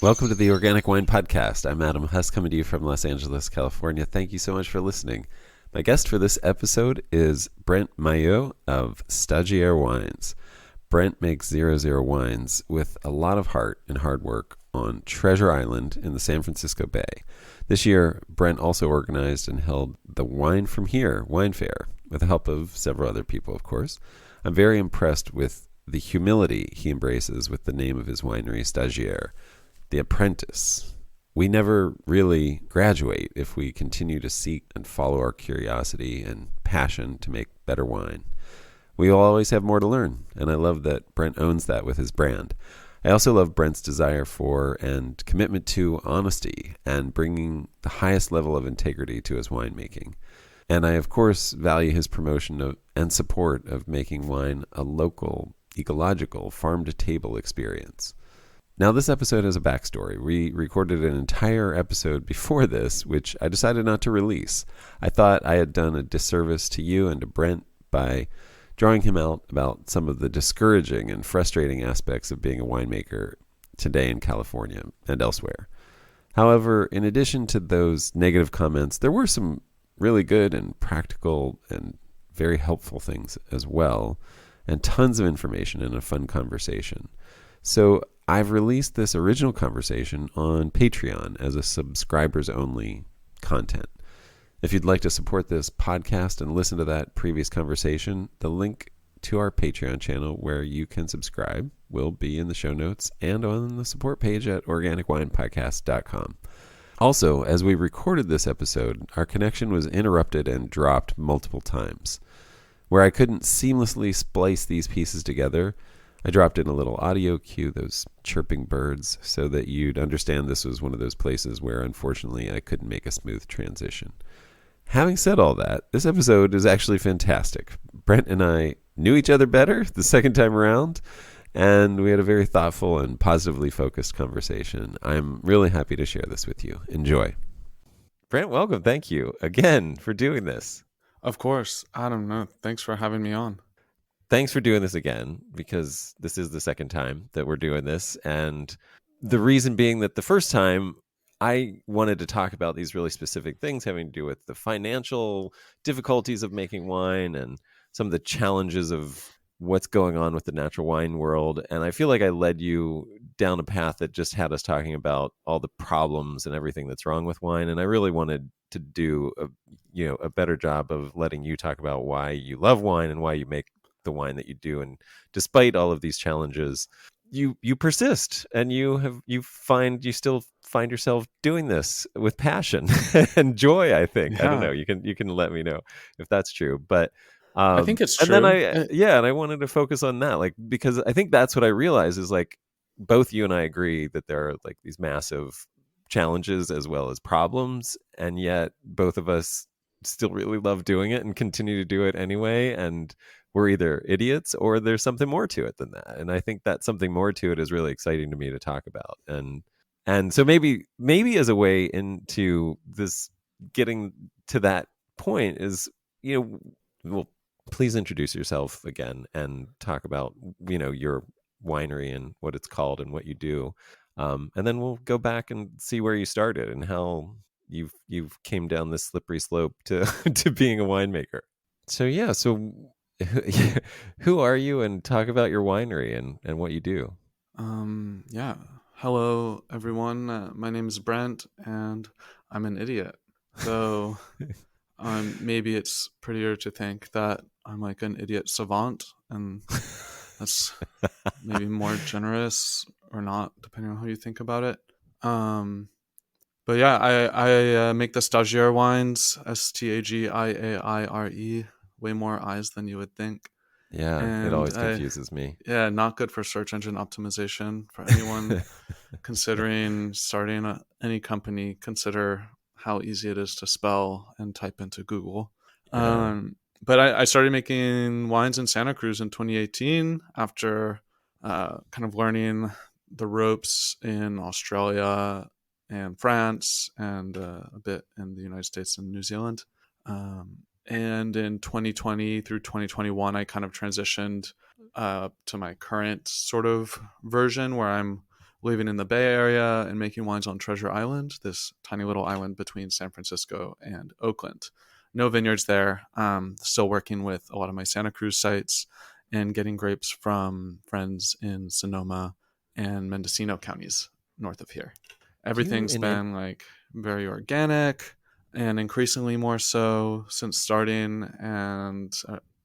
Welcome to the Organic Wine Podcast. I'm Adam Huss, coming to you from Los Angeles, California. Thank you so much for listening. My guest for this episode is Brent Mayeaux of Stagiaire Wines. Brent makes 00 wines with a lot of heart and hard work on Treasure Island in the San Francisco Bay. This year, Brent also organized and held the Wine From Here wine fair with the help of several other people, of course. I'm very impressed with the humility he embraces with the name of his winery, Stagiaire. The Apprentice. We never really graduate if we continue to seek and follow our curiosity and passion to make better wine. We will always have more to learn, and I love that Brent owns that with his brand. I also love Brent's desire for and commitment to honesty and bringing the highest level of integrity to his winemaking. And I, of course, value his promotion of and support of making wine a local, ecological, farm-to-table experience. Now, this episode has a backstory. We recorded an entire episode before this, which I decided not to release. I thought I had done a disservice to you and to Brent by drawing him out about some of the discouraging and frustrating aspects of being a winemaker today in California and elsewhere. However, in addition to those negative comments, there were some really good and practical and very helpful things as well, and tons of information and a fun conversation. So I've released this original conversation on Patreon as a subscribers-only content. If you'd like to support this podcast and listen to that previous conversation, the link to our Patreon channel where you can subscribe will be in the show notes and on the support page at organicwinepodcast.com. Also, as we recorded this episode, our connection was interrupted and dropped multiple times. Where I couldn't seamlessly splice these pieces together, I dropped in a little audio cue, those chirping birds, so that you'd understand this was one of those places where, unfortunately, I couldn't make a smooth transition. Having said all that, this episode is actually fantastic. Brent and I knew each other better the second time around, and we had a very thoughtful and positively focused conversation. I'm really happy to share this with you. Enjoy. Brent, welcome. Thank you again for doing this. Of course. Adam, no, thanks for having me on. Thanks for doing this again, because this is the second time that we're doing this. And the reason being that the first time I wanted to talk about these really specific things having to do with the financial difficulties of making wine and some of the challenges of what's going on with the natural wine world. And I feel like I led you down a path that just had us talking about all the problems and everything that's wrong with wine. And I really wanted to do a better job of letting you talk about why you love wine and why you make the wine that you do. And despite all of these challenges, you persist, and you still find yourself doing this with passion and joy, I think. Yeah. I don't know, you can let me know if that's true, but I think it's and true. then and I wanted to focus on that, like, because I think that's what I realize is, like, both you and I agree that there are, like, these massive challenges as well as problems, and yet both of us still really love doing it and continue to do it anyway. And we're either idiots or there's something more to it than that. And I think that something more to it is really exciting to me to talk about. And so maybe as a way into this, getting to that point is, well, please introduce yourself again and talk about, your winery and what it's called and what you do. And then we'll go back and see where you started and how you've came down this slippery slope to to being a winemaker. So who are you, and talk about your winery and what you do. Yeah. Hello, everyone. My name is Brent, and I'm an idiot. So maybe it's prettier to think that I'm like an idiot savant, and that's maybe more generous or not, depending on how you think about it. But yeah, I make the Stagiaire wines, Stagiaire, way more I's than you would think. Yeah, And it always confuses me. Yeah, not good for search engine optimization for anyone considering starting any company. Consider how easy it is to spell and type into Google. Yeah. But I started making wines in Santa Cruz in 2018 after kind of learning the ropes in Australia and France and a bit in the United States and New Zealand. And in 2020 through 2021, I kind of transitioned to my current sort of version where I'm living in the Bay Area and making wines on Treasure Island, this tiny little island between San Francisco and Oakland. No vineyards there. Still working with a lot of my Santa Cruz sites and getting grapes from friends in Sonoma and Mendocino counties north of here. Do you Everything's in an been like very organic and increasingly more so since starting, and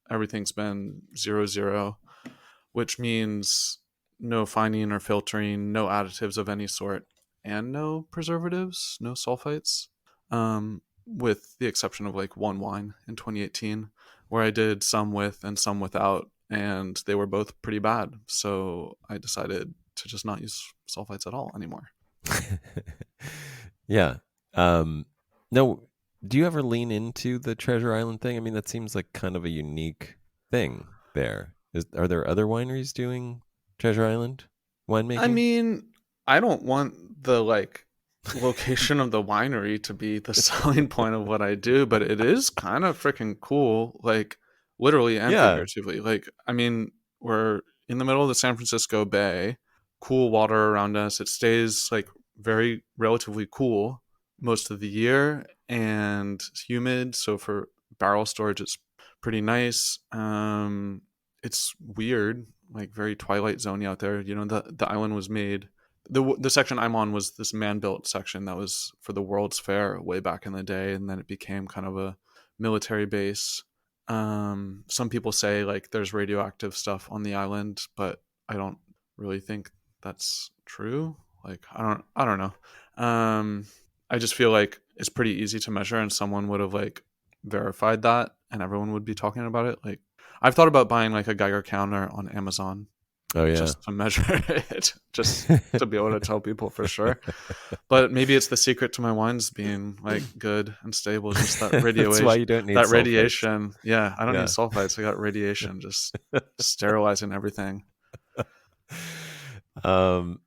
everything's been 0-0, which means no fining or filtering, no additives of any sort, and no preservatives, no sulfites, with the exception of like one wine in 2018 where I did some with and some without, and they were both pretty bad. So I decided to just not use sulfites at all anymore. yeah. Um, no, do you ever lean into the Treasure Island thing? I mean, that seems like kind of a unique thing there. Are there other wineries doing Treasure Island I winemaking? mean, I don't want the like location of the winery to be the selling point of what I do, but it is kind of freaking cool, like literally and Yeah. figuratively. Like, I mean, we're in the middle of the San Francisco Bay, cool water around us. It stays like very relatively cool most of the year and humid. So for barrel storage, it's pretty nice. It's weird, like very Twilight Zone out there. You know, the island was made. The section I'm on was this man-built section that was for the World's Fair way back in the day, and then it became kind of a military base. Some people say like there's radioactive stuff on the island, but I don't really think that's true. Like I don't know. I just feel like it's pretty easy to measure, and someone would have like verified that, and everyone would be talking about it. Like I've thought about buying like a Geiger counter on Amazon Oh yeah. just to measure it, just to be able to tell people for sure. But maybe it's the secret to my wines being like good and stable. Just that That's why you don't need that sulfites. radiation. Yeah, I don't need Yeah. sulfites. I got radiation, just sterilizing everything. um,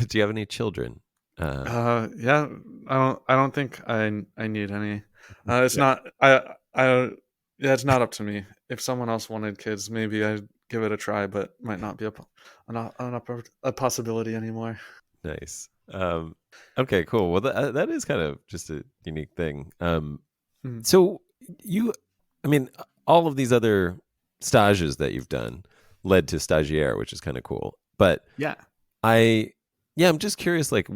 do you have any children? Yeah, I don't think I need any. It's Yeah. not. I. Yeah, it's not up to me. If someone else wanted kids, maybe I'd give it a try, but might not be a possibility anymore. Nice. Okay, cool. Well, that is kind of just a unique thing. Mm. So you, I mean, all of these other stages that you've done led to Stagiaire, which is kind of cool. But Yeah. I, yeah, I'm just curious, like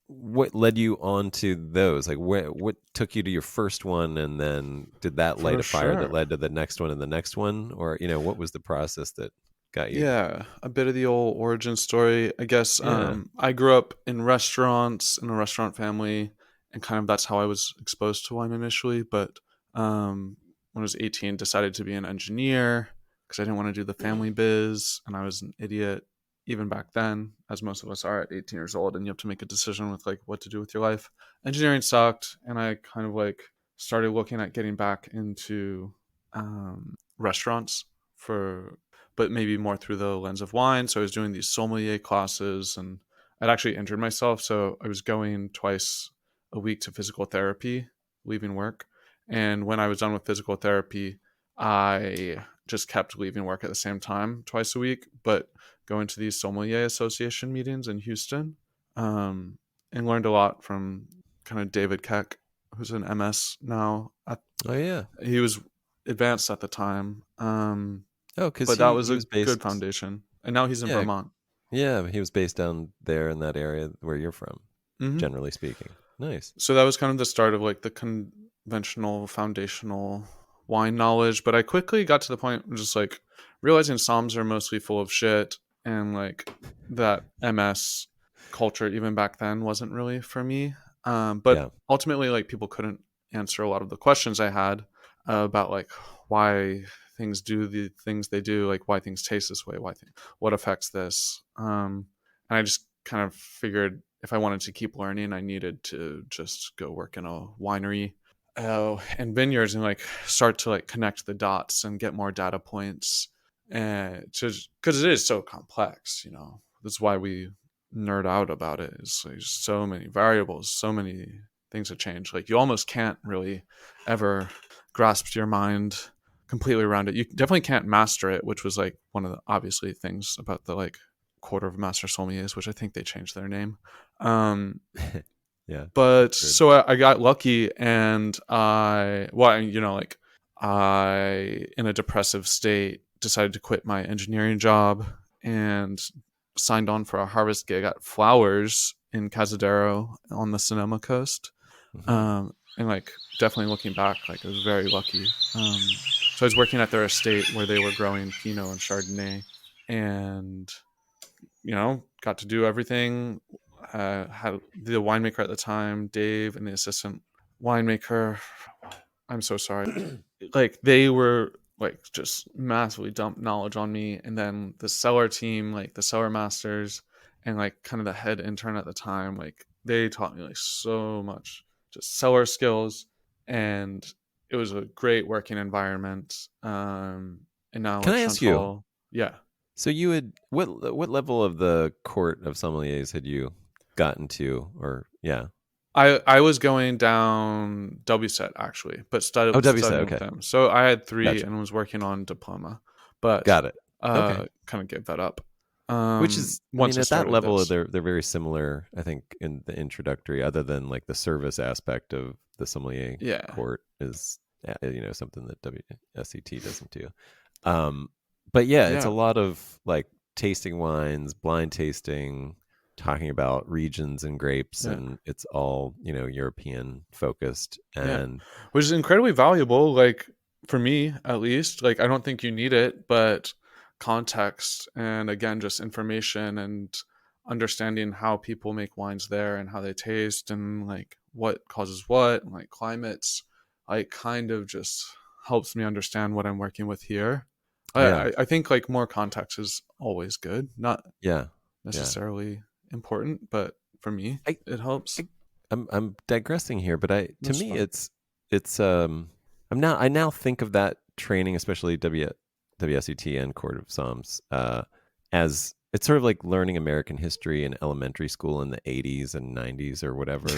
what led you on to those? Like what took you to your first one, and then did that light For a fire that sure. led to the next one and the next one, or what was the process that got you? Yeah, a bit of the old origin story, I guess. Yeah, I grew up in restaurants in a restaurant family, and kind of that's how I was exposed to wine initially. But when I was 18, decided to be an engineer because I didn't want to do the family biz, and I was an idiot even back then, as most of us are at 18 years old, and you have to make a decision with like what to do with your life. Engineering sucked, and I kind of like started looking at getting back into restaurants for but maybe more through the lens of wine. So I was doing these sommelier classes, and I'd actually injured myself. So I was going twice a week to physical therapy, leaving work. And when I was done with physical therapy, I just kept leaving work at the same time twice a week, but going to these sommelier association meetings in Houston, and learned a lot from kind of David Keck, who's an MS now. oh yeah. He was advanced at the time. Oh, because But that he was he a was good based. foundation. And now he's in Yeah, Vermont. yeah, he was based down there in that area where you're from, Hmm. generally speaking. Nice. So that was kind of the start of like the conventional foundational wine knowledge. But I quickly got to the point of just like realizing Psalms are mostly full of shit, and like that MS culture, even back then, wasn't really for me. But Yeah, ultimately, like people couldn't answer a lot of the questions I had about like why things do the things they do, like why things taste this way, what affects this. And I just kind of figured if I wanted to keep learning, I needed to just go work in a winery and vineyards and like start to like connect the dots and get more data points. And because it is so complex, you know, that's why we nerd out about it. It's like so many variables, so many things that change. Like you almost can't really ever grasp your mind completely around it. You definitely can't master it, which was like one of the obviously things about the like quarter of master sommeliers, which I think they changed their name. Um, Yeah. but Good. so I got lucky, and I, in a depressive state, decided to quit my engineering job and signed on for a harvest gig at Flowers in Cazadero on the Sonoma coast. Hmm. And like definitely looking back, like I was very lucky. So I was working at their estate where they were growing Pinot and Chardonnay, and got to do everything. Had the winemaker at the time, Dave, and the assistant winemaker. I'm so sorry. Like they were like just massively dumped knowledge on me, and then the cellar team, like the cellar masters, and like kind of the head intern at the time, like they taught me like so much, just cellar skills, and it was a great working environment. And now Can like I ask you? Chantal, yeah. So you had what level of the court of sommeliers had you gotten to, or yeah? I was going down W set actually, but Oh, W set. studying with Okay, them. So I had three gotcha. and was working on diploma, but Got it. Okay. kind of gave that up. Which is, I Once mean, I at that started level, this, they're very similar. I think in the introductory, other than like the service aspect of the sommelier yeah, court is, something that WSET doesn't do. Um, but yeah, it's a yeah, lot of like tasting wines, blind tasting, talking about regions and grapes, yeah, and it's all European focused. yeah, And which is incredibly valuable. Like for me, at least, like I don't think you need it, but context and again, just information and understanding how people make wines there and how they taste and like what causes what and like climates, like kind of just helps me understand what I'm working with here. yeah, I think like more context is always good, not yeah, yeah. necessarily important, but for me, I, it helps. I'm digressing here, but to That's me fun. it's I now think of that training, especially WSET and Court of Psalms, as it's sort of like learning American history in elementary school in the 80s and 90s or whatever.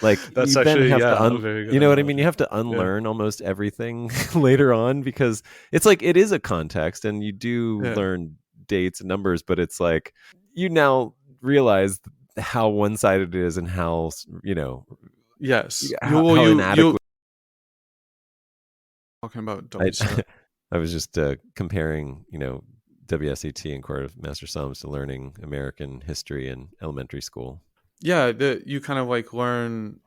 Like That's you then actually, have to yeah, a very good you know what I mean? You analogy. have to Yeah, unlearn almost everything later on, because it's like it is a context and you do yeah. learn dates and numbers, but it's like you now realize how one-sided it is and how Yes. how You inadequate. talking about I W set. I was just comparing WSET and Court of Master Psalms to learning American history in elementary school. Yeah, you kind of like learn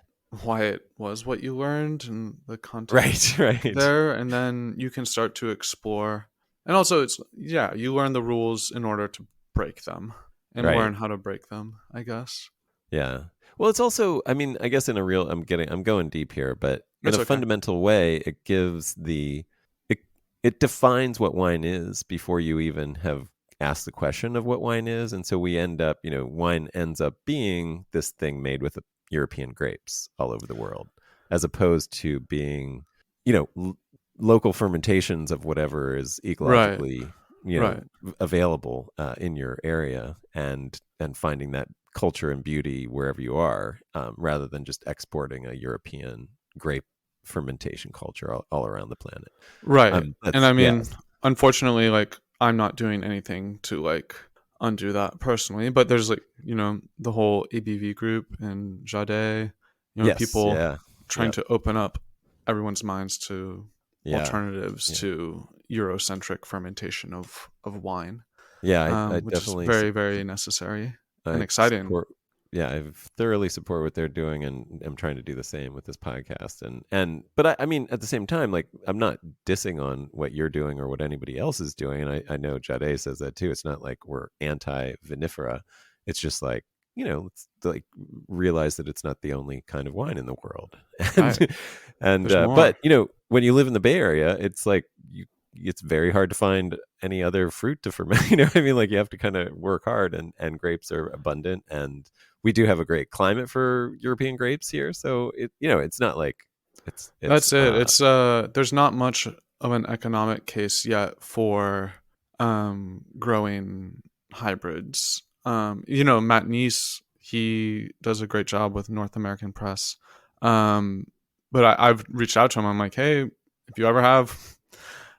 why it was what you learned and the Right, context right. there, and then you can start to explore. And also, it's yeah, you learn the rules in order to break them and Right. learn how to break them, I guess. Yeah. Well, it's also, I mean, I guess in a real, I'm going deep here, but in It's a okay. fundamental way, it, it defines what wine is before you even have asked the question of what wine is. And so we end up, wine ends up being this thing made with European grapes all over the world, as opposed to being, you know, l- local fermentations of whatever is Right. ecologically, Right. available in your area, and finding that culture and beauty wherever you are, rather than just exporting a European grape fermentation culture all around the planet. Right. And That's I yeah, mean, unfortunately, like I'm not doing anything to like undo that personally, but there's like, the whole ABV group and Jade, yes, people yeah, trying yeah, to open up everyone's minds to yeah, alternatives yeah, to Eurocentric fermentation of wine, yeah. I which is definitely very, very necessary and I exciting. support. Yeah, I thoroughly support what they're doing, and I'm trying to do the same with this podcast. But I mean, at the same time, like I'm not dissing on what you're doing or what anybody else is doing, and I know Jade says that too. It's not like we're anti vinifera. It's just like let's like realize that it's not the only kind of wine in the world, Right. and There's but more. when you live in the Bay Area, it's like it's very hard to find any other fruit to ferment. You know what I mean? Like you have to kind of work hard, and grapes are abundant, and we do have a great climate for European grapes here. So it's not like it's That's it. It's there's not much of an economic case yet for growing hybrids. Matt Neese, he does a great job with North American Press. Um but I've reached out to him. I'm like, "Hey, if you ever have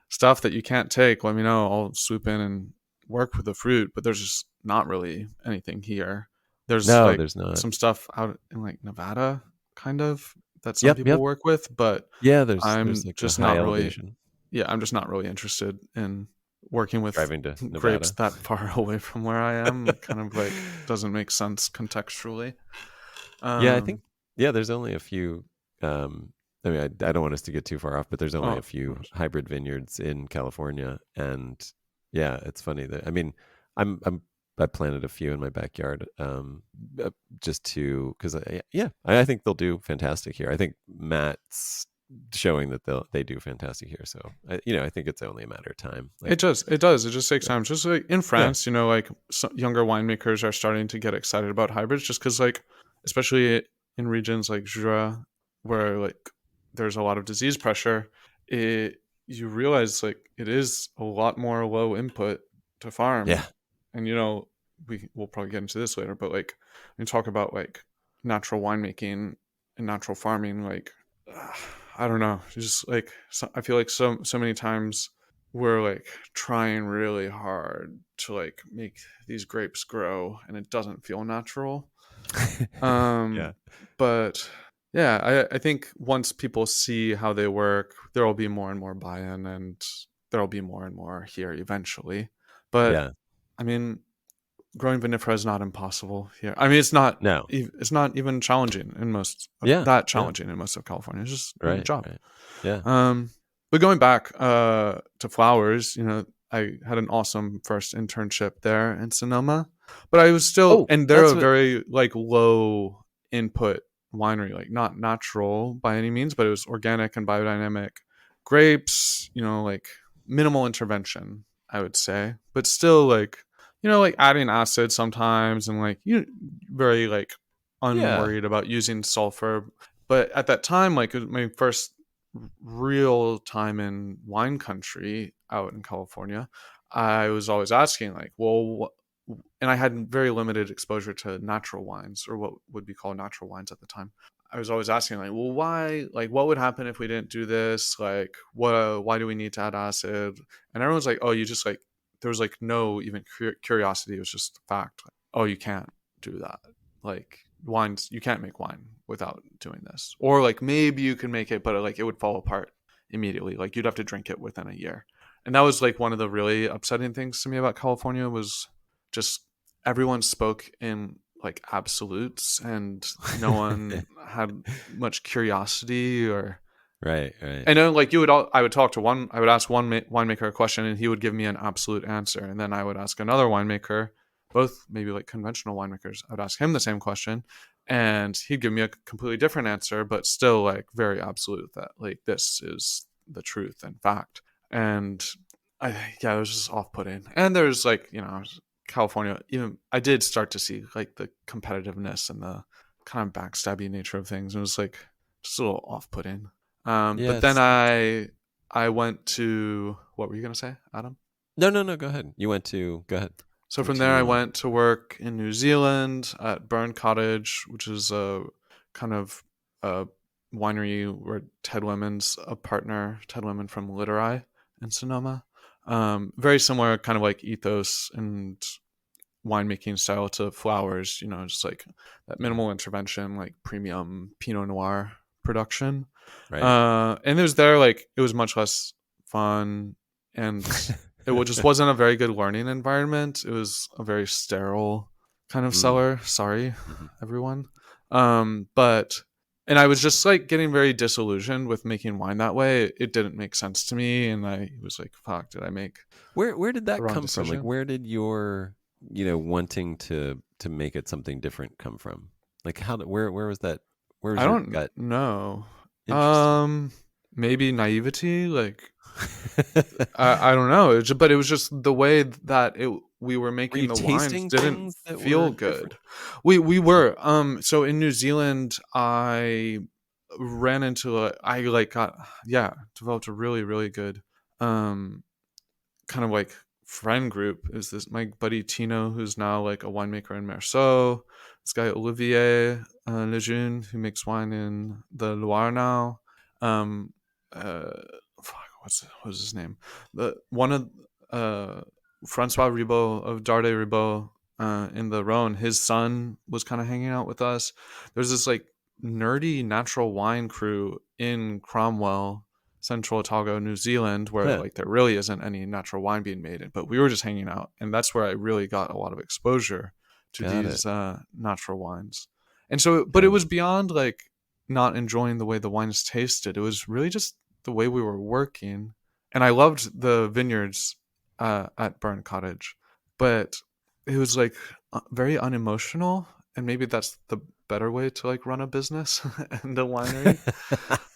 stuff that you can't take, let me know. I'll swoop in and work with the fruit, but there's just not really anything here. There's No, like there's not. some stuff out in like Nevada, kind of, that some Yep, people yep. work with, but Yeah, there's I'm like the just high not really, elevation yeah, I'm just not really interested in working with driving to grapes Nevada. that far away from where I am. Kind of like doesn't make sense contextually. Yeah, I think Um, yeah, there's only a few. I mean, I don't want us to get too far off, but there's only oh, a of few course. hybrid vineyards in California, and yeah, it's funny that I mean, I planted a few in my backyard, uh, just to because yeah, I think they'll do fantastic here. I think Matt's showing that they do fantastic here, so I think it's only a matter of time. It Like, does. It does. It just takes yeah, time. Just like in yeah, France, like younger winemakers are starting to get excited about hybrids, just because, like, especially in regions like Jura, where like there's a lot of disease pressure, it you realize like it is a lot more low input to yeah, farm, and we'll probably get into this later, but like when you talk about like natural winemaking and natural farming, like I don't know, just like I feel like so many times we're like trying really hard to like make these grapes grow and it doesn't feel natural. yeah, But yeah, I think once people see how they work, there will be more and more buy-in, and there will be more and more here eventually. But yeah. I mean, growing vinifera is not impossible here. I mean, No, it's not even challenging in most of yeah, that yeah, challenging in most of California. It's just make a right, job. right, yeah. Um, but going back to flowers, I had an awesome first internship there in Sonoma, but I was still, Oh, and they're that's a what. very like low input winery, like not natural by any means, but it was organic and biodynamic grapes, like minimal intervention, I would say, but still like, like adding acid sometimes and like, very like Yeah, unworried about using sulfur. But at that time, like it was my first real time in wine country out in California, I was always asking, like, well, and I had very limited exposure to natural wines, or what would be called natural wines at the time. I was always asking, like, well, why? Like, what would happen if we didn't do this? Like, what? Why do we need to add acid? And everyone's like, oh, you just like, there was like no even curiosity. It was just fact. Like, oh, you can't do that. Like, wines, you can't make wine without doing this, or like maybe you can make it, but like it would fall apart immediately. Like you'd have to drink it within a year. And that was like one of the really upsetting things to me about California, was just everyone spoke in like absolutes, and no one had much curiosity. Or right, right. and then like I would talk to one, I would ask one winemaker a question and he would give me an absolute answer, and then I would ask another winemaker, both maybe like conventional winemakers, I would ask him the same question, and he'd give me a completely different answer, but still like very absolute, that like this is the truth and fact. And I yeah, it was just off-putting. And there's like, California, even I did start to see like the competitiveness and the kind of backstabby nature of things. It was like just a little off-putting. But then Yes. I went to, what were you gonna say, Adam? No, no, no. Go ahead. Go ahead. So from there, I Continue on. went to work in New Zealand at Burn Cottage, which is a kind of a winery where Ted Lemon's a partner. Ted Lemon from Literai in Sonoma. Very similar kind of like ethos and winemaking style to flowers. Just like that Mm, minimal intervention, like premium Pinot Noir production. right. And it was there, like it was much less fun, and just wasn't a very good learning environment. It was a very sterile kind of Mm, cellar. Sorry, mhm. everyone. But and I was just like getting very disillusioned with making wine that way. It didn't make sense to me, and I was like, "Fuck, did I make Where did the that wrong come from? Like, decision?" where did your wanting to make it something different come from? Like, where was that? Where was I your don't gut? know. Interesting. Maybe naivety, like I don't know, but it was just the way that we were Were making you the wines tasting didn't things that feel were different? good. We were so in New Zealand, I ran into I like got, yeah, developed a really really good um kind of like friend group. Is this my buddy Tino, who's now like a winemaker in Merceau, this guy Olivier Lejeune, who makes wine in the Loire now. um uh Fuck, what's his name, the one of uh Francois Ribot of Darde Ribot in the Rhone, his son was kind of hanging out with us. There's this like nerdy natural wine crew in Cromwell, Central Otago, New Zealand, where Huh. like there really isn't any natural wine being made. But we were just hanging out, and that's where I really got a lot of exposure to Got it. these natural wines. And so, but it Got it. was beyond like not enjoying the way the wines tasted. It was really just the way we were working. And I loved the vineyards at Burn Cottage, but it was like very unemotional. And maybe that's the better way to like run a business and a winery.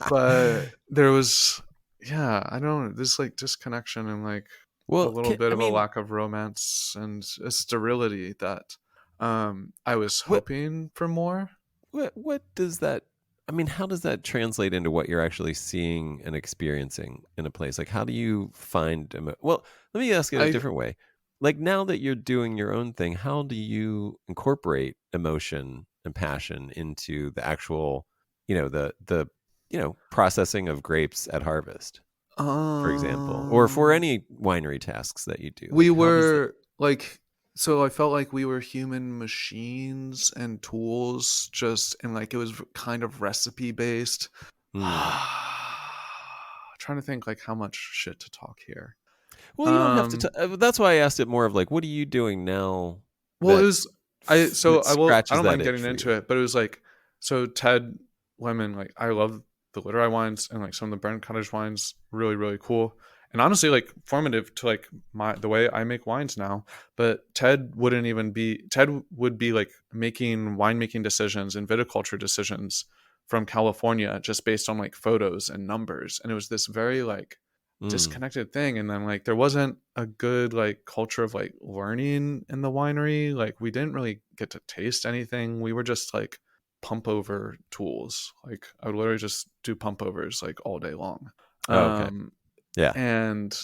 But there was, yeah, I don't know, this like disconnection and like a Well, little bit I of a mean, lack of romance and a sterility that I was what hoping for more. what does that? I mean, how does that translate into what you're actually seeing and experiencing in a place? Like, how do you find? Well, let me ask it a I different way. Like now that you're doing your own thing, how do you incorporate emotion and passion into the actual, processing of grapes at harvest, for example, or for um any winery tasks that you do? we Like, how does that? were like, so I felt like we were human machines and tools, just, and like it was kind of recipe based. Hmm. Trying to think like how much shit to talk here. Well, you don't have to. Um That's why I asked it more of like, what are you doing now well, it that was, I that will, I scratches don't that mind itch getting for into you? it, but it was like, so Ted Lemon, like I love the literary wines and like some of the Burnt Cottage wines, really really cool, and honestly like formative to like my the way I make wines now. But Ted would be like making winemaking decisions and viticulture decisions from California just based on like photos and numbers, and it was this very like Mm. disconnected thing. And then like there wasn't a good like culture of like learning in the winery. Like we didn't really get to taste anything. We were just like pump over tools. Like I would literally just do pump overs like all day long. Oh, okay. um Yeah. and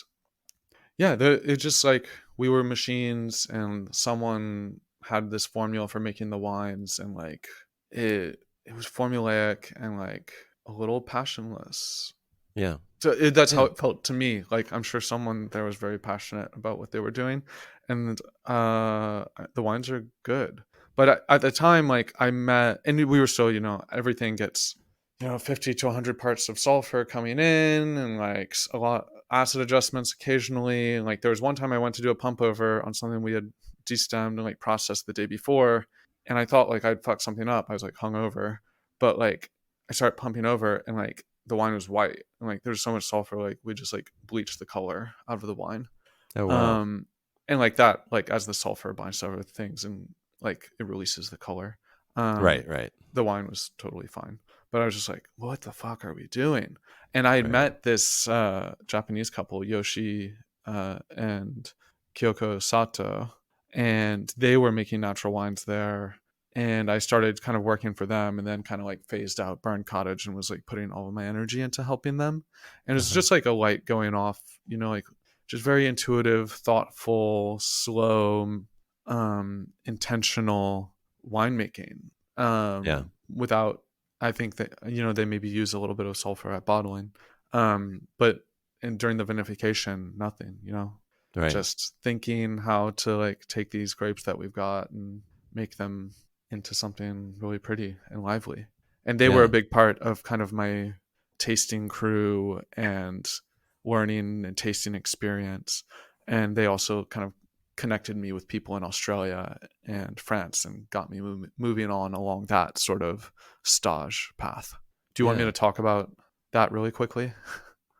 yeah, it just like we were machines and someone had this formula for making the wines, and like it was formulaic and like a little passionless. Yeah. So that's how Yeah. it felt to me. Like I'm sure someone there was very passionate about what they were doing, and the wines are good. But at the time, like I met, and we were still, everything gets, 50 to 100 parts of sulfur coming in, and like a lot acid adjustments occasionally. And like there was one time I went to do a pump over on something we had destemmed and like processed the day before, and I thought like I'd fucked something up. I was like hungover, but like I started pumping over, and like the wine was white, and like there's so much sulfur, like we just like bleached the color out of the wine. Oh, wow. um and like that, like as the sulfur binds to other things and like it releases the color, Right. um Right. the wine was totally fine. But I was just like, what the fuck are we doing? And I had Right. met this Japanese couple, Yoshi and Kyoko Sato, and they were making natural wines there. And I started kind of working for them, and then kind of like phased out Burn Cottage and was like putting all of my energy into helping them. And it's Uh-huh. just like a light going off, like just very intuitive, thoughtful, slow, intentional winemaking. Yeah. Without, I think that, they maybe use a little bit of sulfur at bottling. But and during the vinification, nothing, Right. just thinking how to like take these grapes that we've got and make them into something really pretty and lively. And they were a Yeah. big part of kind of my tasting crew and learning and tasting experience. And they also kind of connected me with people in Australia and France and got me moving on along that sort of stage path. Do you want me Yeah. to talk about that really quickly?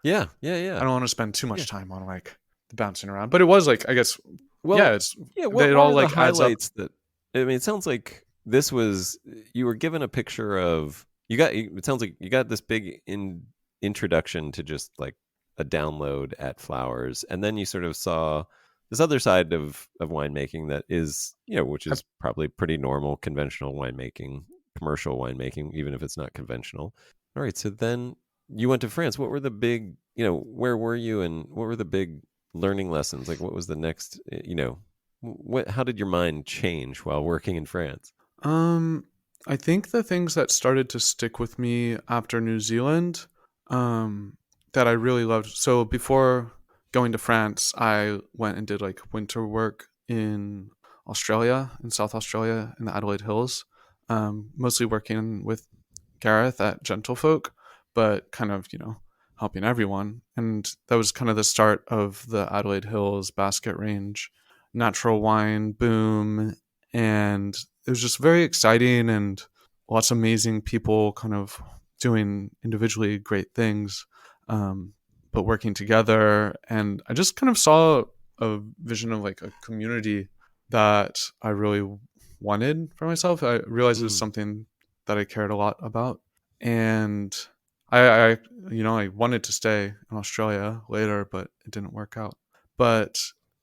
Yeah. Yeah. I Yeah. don't want to spend too Yeah. much time on like the bouncing around, but it was like, I guess, yeah, Well, it's yeah. it What all are the like adds up. highlights that? I mean, it sounds like this was you were given a picture of you got. It sounds like you got this big introduction to just like a download at flowers, and then you sort of saw this other side of winemaking that is, which I, is probably pretty normal, conventional winemaking, commercial winemaking, even if it's not conventional. All right, so then you went to France. What were the big, where were you, and what were the big learning lessons? Like, what was the next, how did your mind change while working in France? um, I think the things that started to stick with me after New Zealand, um, that I really loved. So before going to France, I went and did like winter work in Australia, in South Australia, in the Adelaide Hills, mostly working with Gareth at Gentlefolk, but kind of, helping everyone. And that was kind of the start of the Adelaide Hills basket range, natural wine boom. And it was just very exciting and lots of amazing people kind of doing individually great things, but working together. And I just kind of saw a vision of like a community that I really wanted for myself. I realized it was Mm. something that I cared a lot about. And I wanted to stay in Australia later, but it didn't work out. But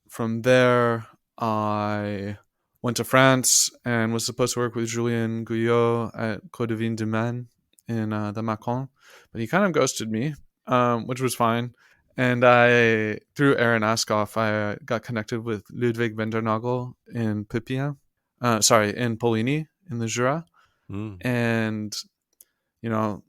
from there, I went to France and was supposed to work with Julien Guyot at Clos de Vigne du Maine in the Macron, but he kind of ghosted me, which was fine. And through Aaron Askoff, I got connected with Ludwig Wendernagel in Pipien, in Poligny in the Jura. Mm. And, you know,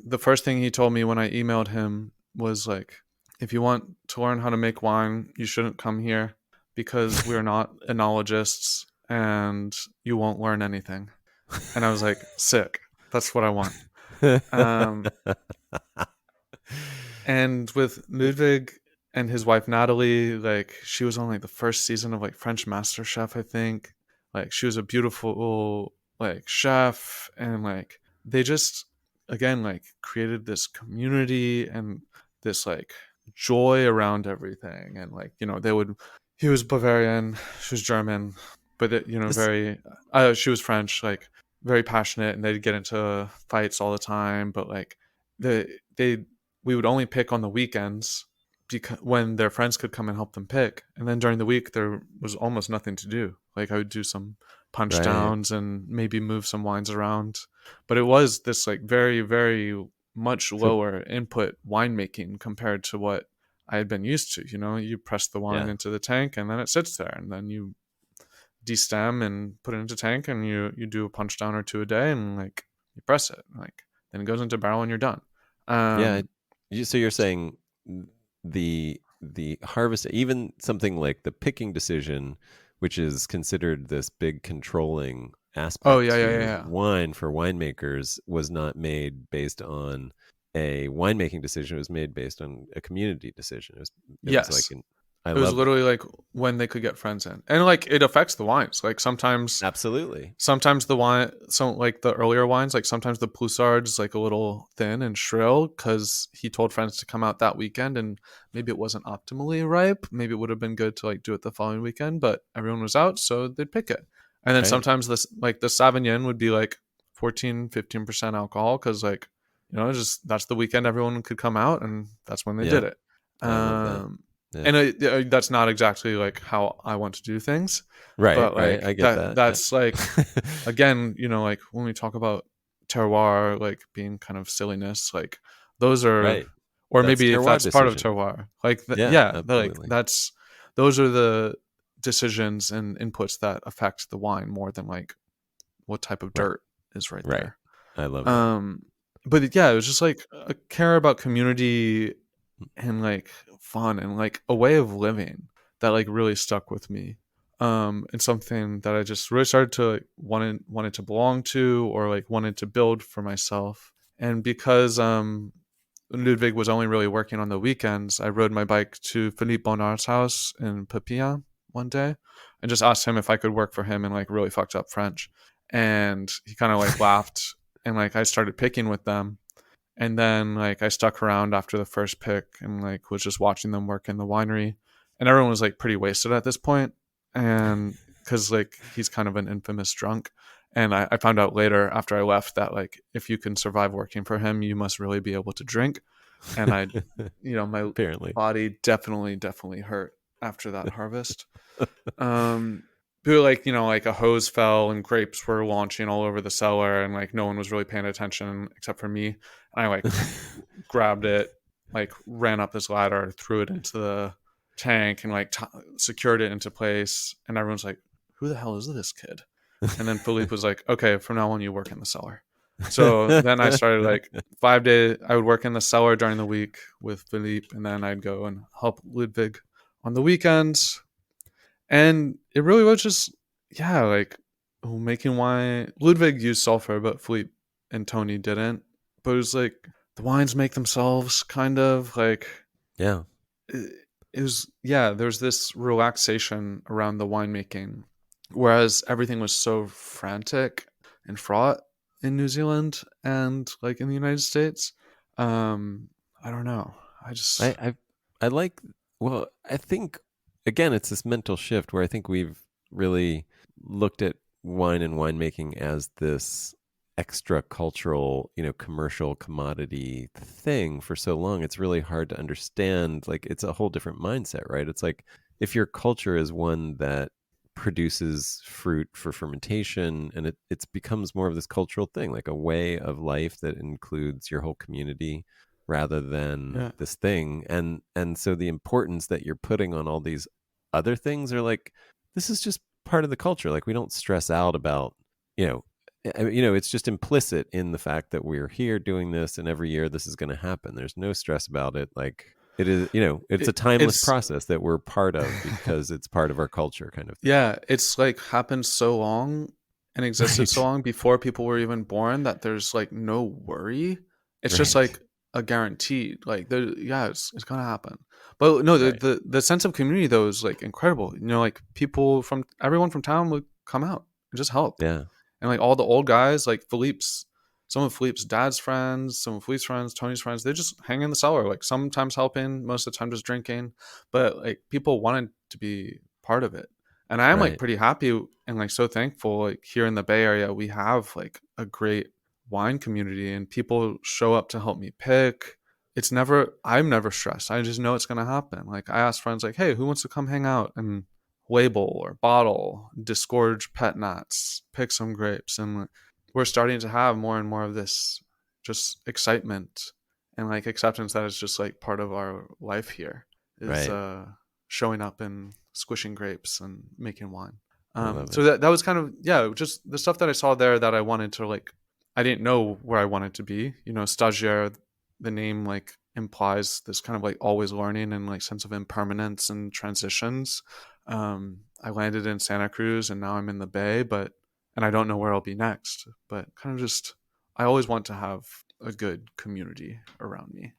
the first thing he told me when I emailed him was like, if you want to learn how to make wine, you shouldn't come here because we're not enologists and you won't learn anything. And I was like, sick. That's what I want. Um, and with Ludwig and his wife Natalie, like she was on like the first season of like French Master Chef, I think. Like she was a beautiful like chef, and like they just again like created this community and this like joy around everything. And like they would. He was Bavarian, she was German, but This, very. She was French, like very passionate, and they'd get into fights all the time. But like they we would only pick on the weekends because when their friends could come and help them pick, and then during the week there was almost nothing to do. Like I would do some punch right. downs and maybe move some wines around, but it was this like very very much So, lower input winemaking compared to what I had been used to. You press the wine yeah. into the tank and then it sits there, and then you destem and put it into tank, and you do a punch down or two a day, and like you press it, like then it goes into barrel and you're done. Yeah. um So you're saying the harvest, even something like the picking decision, which is considered this big controlling oh aspect yeah, yeah, yeah, to yeah. wine for winemakers, was not made based on a winemaking decision. It was made based on a community decision. It was like Yes, I it was love that. literally like when they could get friends in, and like it affects the wines. Like Absolutely. sometimes the wine, so like the earlier wines, like sometimes the Poussard's like a little thin and shrill because he told friends to come out that weekend, and maybe it wasn't optimally ripe. Maybe it would have been good to like do it the following weekend, but everyone was out, so they'd pick it. And then Right. sometimes this like the Sauvignon would be like 14-15% alcohol because like just that's the weekend everyone could come out, and that's when they Yeah. did it. I love that. Um, Yeah. and that's not exactly like how I want to do things, Right. but Right. like I get that. that's like again, like when we talk about terroir, like being kind of silliness, like those are, Right. or That's maybe if terroir that's part of decision. terroir, like Yeah. yeah, like Absolutely. those are the decisions and inputs that affect the wine more than like what type of Right. dirt is right Right. there. I love that. Um, but yeah, it was just like a care about community and like fun and like a way of living that like really stuck with me. And something that I just really started to like, wanted to belong to, or like wanted to build for myself. And because Ludwig was only really working on the weekends, I rode my bike to Philippe Bonnard's house in Pepia one day and just asked him if I could work for him in like really fucked up French. And he kind of like laughed, and like I started picking with them. And then like I stuck around after the first pick and like was just watching them work in the winery. And everyone was like pretty wasted at this point. And because like he's kind of an infamous drunk. And I found out later after I left that like if you can survive working for him, you must really be able to drink. And my Apparently. body definitely hurt after that harvest. Um, but like like a hose fell and grapes were launching all over the cellar, and like no one was really paying attention except for me. And I like grabbed it, like ran up this ladder, threw it into the tank, and like secured it into place. And everyone's like, "Who the hell is this kid?" And then Philippe was like, "Okay, from now on, you work in the cellar." So then I started like 5 days. I would work in the cellar during the week with Philippe, and then I'd go and help Ludwig on the weekends. And it really was just, yeah, like making wine. Ludwig used sulfur, but Philippe and Tony didn't. But it was like the wines make themselves, kind of like Yeah. it was, yeah, there's this relaxation around the winemaking, whereas everything was so frantic and fraught in New Zealand and like in the United States. I don't know. I I just I I like well, I think again it's this mental shift where I think we've really looked at wine and winemaking as this extra cultural, commercial commodity thing for so long. It's really hard to understand. Like it's a whole different mindset, right? It's like if your culture is one that produces fruit for fermentation and it becomes more of this cultural thing, like a way of life that includes your whole community rather than yeah. this thing. And so the importance that you're putting on all these other things are like this is just part of the culture. Like we don't stress out about, you know it's just implicit in the fact that we're here doing this and every year this is going to happen. There's no stress about it. Like it is, it's a timeless It's process that we're part of because it's part of our culture kind of thing. yeah, it's like happened so long and existed so Right. long before people were even born that there's like no worry. It's just Right. like a guaranteed. Like there, yeah, it's gonna happen. But no, Right. the sense of community though is like incredible. Like people from everyone from town would come out and just help. Yeah. And like all the old guys, like some of Philippe's dad's friends, some of Philippe's friends, Tony's friends, they just hang in the cellar, like sometimes helping, most of the time just drinking. But like people wanted to be part of it. And I am like Right. pretty happy and like so thankful. Like here in the Bay Area, we have like a great wine community and people show up to help me pick. I'm never stressed. I just know it's going to happen. Like I ask friends, like, hey, who wants to come hang out? And label or bottle, disgorge pet nuts, pick some grapes, and we're starting to have more and more of this just excitement and like acceptance that is just like part of our life here is Right. showing up and squishing grapes and making wine. I love So it. that was kind of, yeah, just the stuff that I saw there that I wanted to like. I didn't know where I wanted to be. Stagiaire, the name like implies this kind of like always learning and like sense of impermanence and transitions. I landed in Santa Cruz and now I'm in the Bay, and I don't know where I'll be next. But kind of just, I always want to have a good community around me.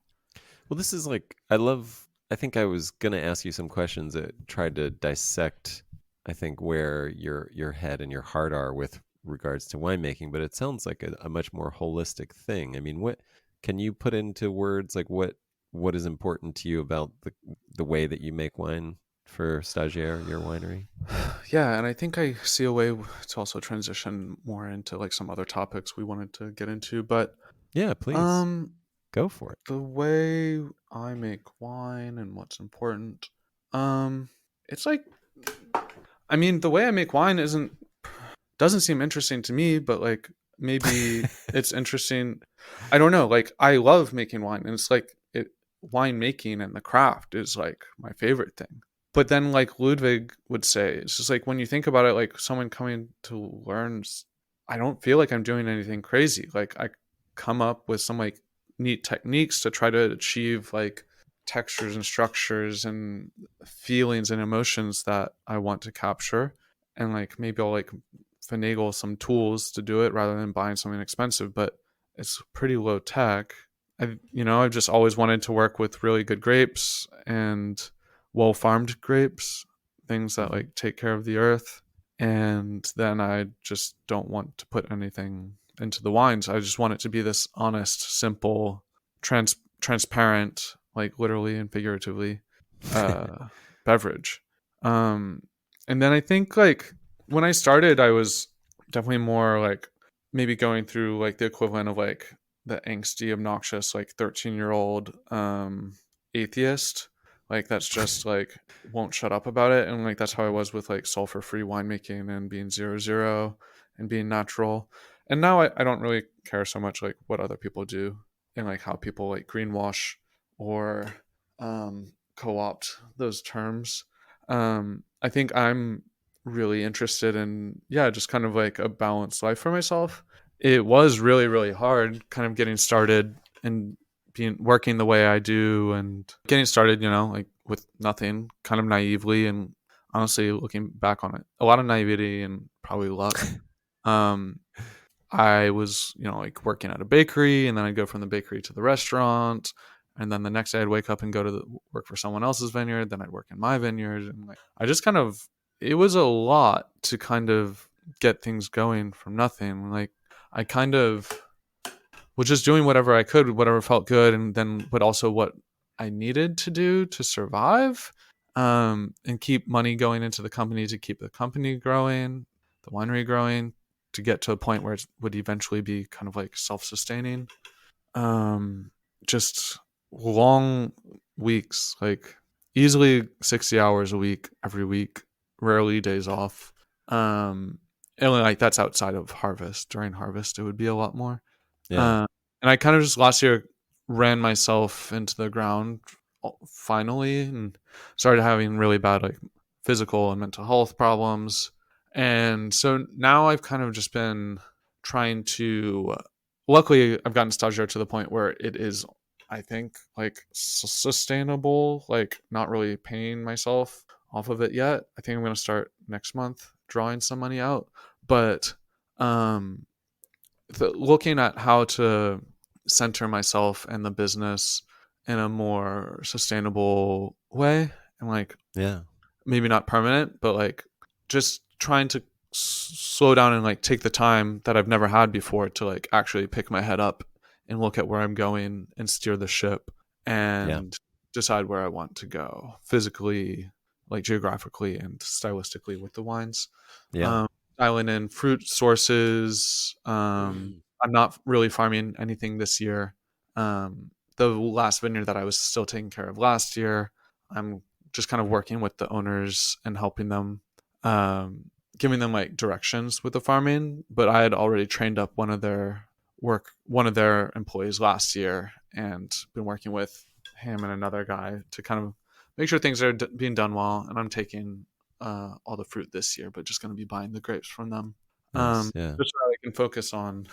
Well, this is like I think I was going to ask you some questions that tried to dissect I think where your head and your heart are with regards to winemaking, but it sounds like a much more holistic thing. I mean, what can you put into words like what is important to you about the way that you make wine for Stagiaire, your winery? Yeah, and I think I see a way to also transition more into like some other topics we wanted to get into. But Yeah, please um, go for it. the way I make wine and what's important, um, it's like, I mean, the way I make wine doesn't seem interesting to me, but like maybe it's interesting. I don't know. Like I love making wine, and it's like wine making and the craft is like my favorite thing. But then, like Ludwig would say, it's just like when you think about it, like someone coming to learn, I don't feel like I'm doing anything crazy. Like I come up with some like neat techniques to try to achieve like textures and structures and feelings and emotions that I want to capture. And like maybe I'll like finagle some tools to do it rather than buying something expensive, but it's pretty low tech. I've just always wanted to work with really good grapes and well farmed grapes, things that Hmm. like take care of the earth. And then I just don't want to put anything into the wines. I just want it to be this honest, simple, transparent, like literally and figuratively, uh, beverage. Um, and then I think like when I started, I was definitely more like maybe going through like the equivalent of like the angsty, obnoxious, like 13-year-old atheist. Like that's just like won't shut up about it. And like that's how I was with like sulfur free winemaking and being 0 0 and being natural. And now I don't really care so much like what other people do and like how people like greenwash or co-opt those terms. I think I'm really interested in, yeah, just kind of like a balanced life for myself. it was really, really hard kind of getting started and being working the way I do and getting started, like with nothing, kind of naively, and honestly looking back on it, a lot of naivety and probably luck. Um, I was, like working at a bakery, and then I'd go from the bakery to the restaurant, and then the next day I'd wake up and go to work for someone else's vineyard. Then I'd work in my vineyard, and like I just kind of, it was a lot to kind of get things going from nothing. Like I kind of was just doing whatever I could, whatever felt good, and then but also what I needed to do to survive, and keep money going into the company to keep the company growing, the winery growing, to get to a point where it would eventually be kind of like self-sustaining. Um, just long weeks, like easily 60 hours a week every week, rarely days off. And like that's outside of harvest. During harvest, it would be a lot more. Yeah. Uh, and I kind of just last year ran myself into the ground finally, and started having really bad like physical and mental health problems. And so now I've kind of just been trying to. Luckily, I've gotten Stagiaire to the point where it is, I think, like sustainable. Like not really paying myself off of it yet. I think I'm going to start next month drawing some money out, but um looking at how to center myself and the business in a more sustainable way, and like Yeah. maybe not permanent, but like just trying to slow down and like take the time that I've never had before to like actually pick my head up and look at where I'm going and steer the ship Yeah. and decide where I want to go physically, like geographically and stylistically with the wines. Yeah. um, Dialing in fruit sources. I'm not really farming anything this year. The last vineyard that I was still taking care of last year, I'm just kind of working with the owners and helping them, giving them like directions with the farming. But I had already trained up one of their employees last year, and been working with him and another guy to kind of make sure things are being done well. And I'm taking all the fruit this year, but just going to be buying the grapes from them. Nice. Yeah. Just so I can focus on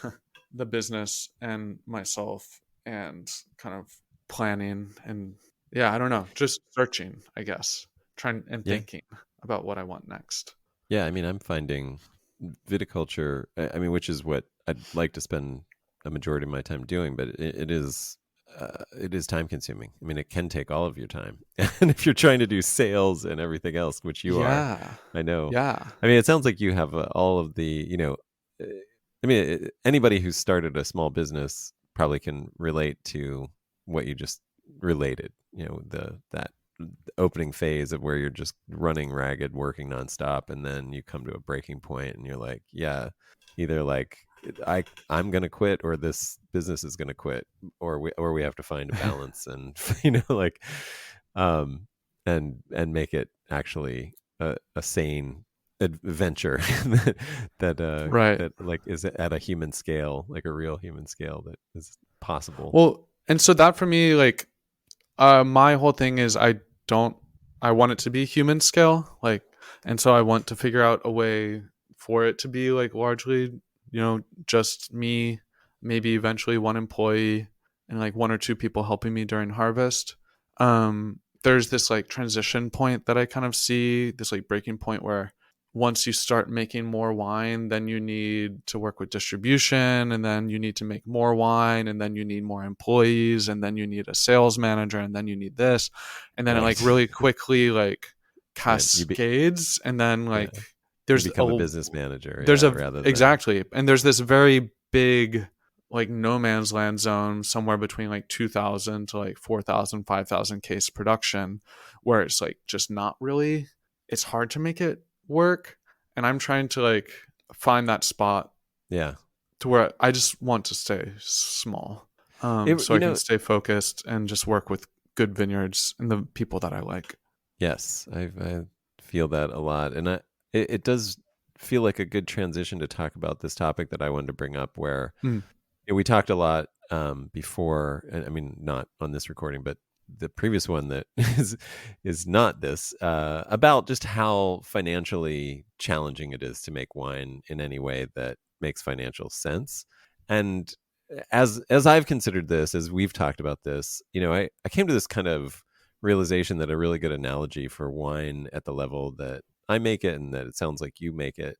the business and myself, and kind of planning, and yeah, I don't know, just searching, I guess, trying and Yeah. thinking about what I want next. Yeah. I mean, I'm finding viticulture, I mean, which is what I'd like to spend a majority of my time doing, but it is time consuming. I mean, it can take all of your time. And if you're trying to do sales and everything else, which you are, Yeah. I know. Yeah. I mean, it sounds like you have all of the, uh, I mean, anybody who's started a small business probably can relate to what you just related, that opening phase of where you're just running ragged, working nonstop, and then you come to a breaking point and you're like, yeah, either like I'm gonna quit, or this business is gonna quit, or we have to find a balance, and like um and make it actually a sane adventure Right. that like is at a human scale, like a real human scale that is possible. Well, and so that for me, like, my whole thing is don't I want it to be human scale, like, and so I want to figure out a way for it to be like largely, just me, maybe eventually one employee, and like one or two people helping me during harvest. There's this like transition point that I kind of see, this like breaking point where once you start making more wine, then you need to work with distribution, and then you need to make more wine, and then you need more employees, and then you need a sales manager, and then you need this, and then it like Right. really quickly like Yeah, cascades, and then yeah, like you there's become a a business manager, there's yeah, a rather than exactly, and there's this very big like no man's land zone somewhere between like 2000 to like 4000, 5000 case production, where it's like just not really, it's hard to make it work. And I'm trying to like find that spot yeah. to where I just want to stay small, It, so I can stay focused and just work with good vineyards and the people that I like. yes, I feel that a lot, and it does feel like a good transition to talk about this topic that I wanted to bring up, where Mm. we talked a lot before. I mean, not on this recording, but the previous one that is not this, about just how financially challenging it is to make wine in any way that makes financial sense. And as I've considered this, as we've talked about this, I came to this kind of realization that a really good analogy for wine at the level that I make it, and that it sounds like you make it,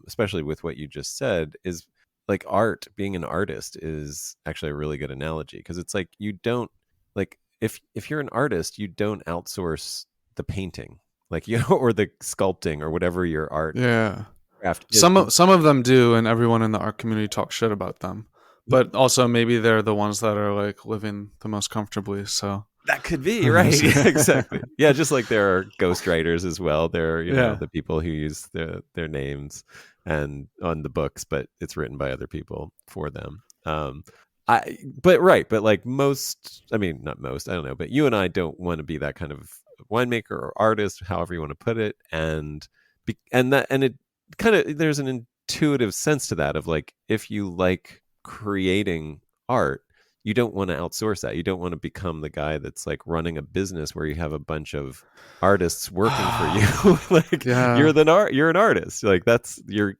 especially with what you just said, is like art. Being an artist is actually a really good analogy, because it's like you don't, like, if you're an artist, you don't outsource the painting, like, or the sculpting or whatever your art Yeah. craft is. Some of them do, and everyone in the art community talks shit about them. But also maybe they're the ones that are like living the most comfortably. So that could be right. Yeah, exactly. Yeah, just like there are ghostwriters as well. There are, Yeah. the people who use their names and on the books, but it's written by other people for them. But like most, I mean, not most, I don't know, but you and I don't want to be that kind of winemaker or artist, however you want to put it, and it kind of, there's an intuitive sense to that of like, if you like creating art, you don't want to outsource that. You don't want to become the guy that's like running a business where you have a bunch of artists working for you. Like, Yeah. you're an artist. Like, that's your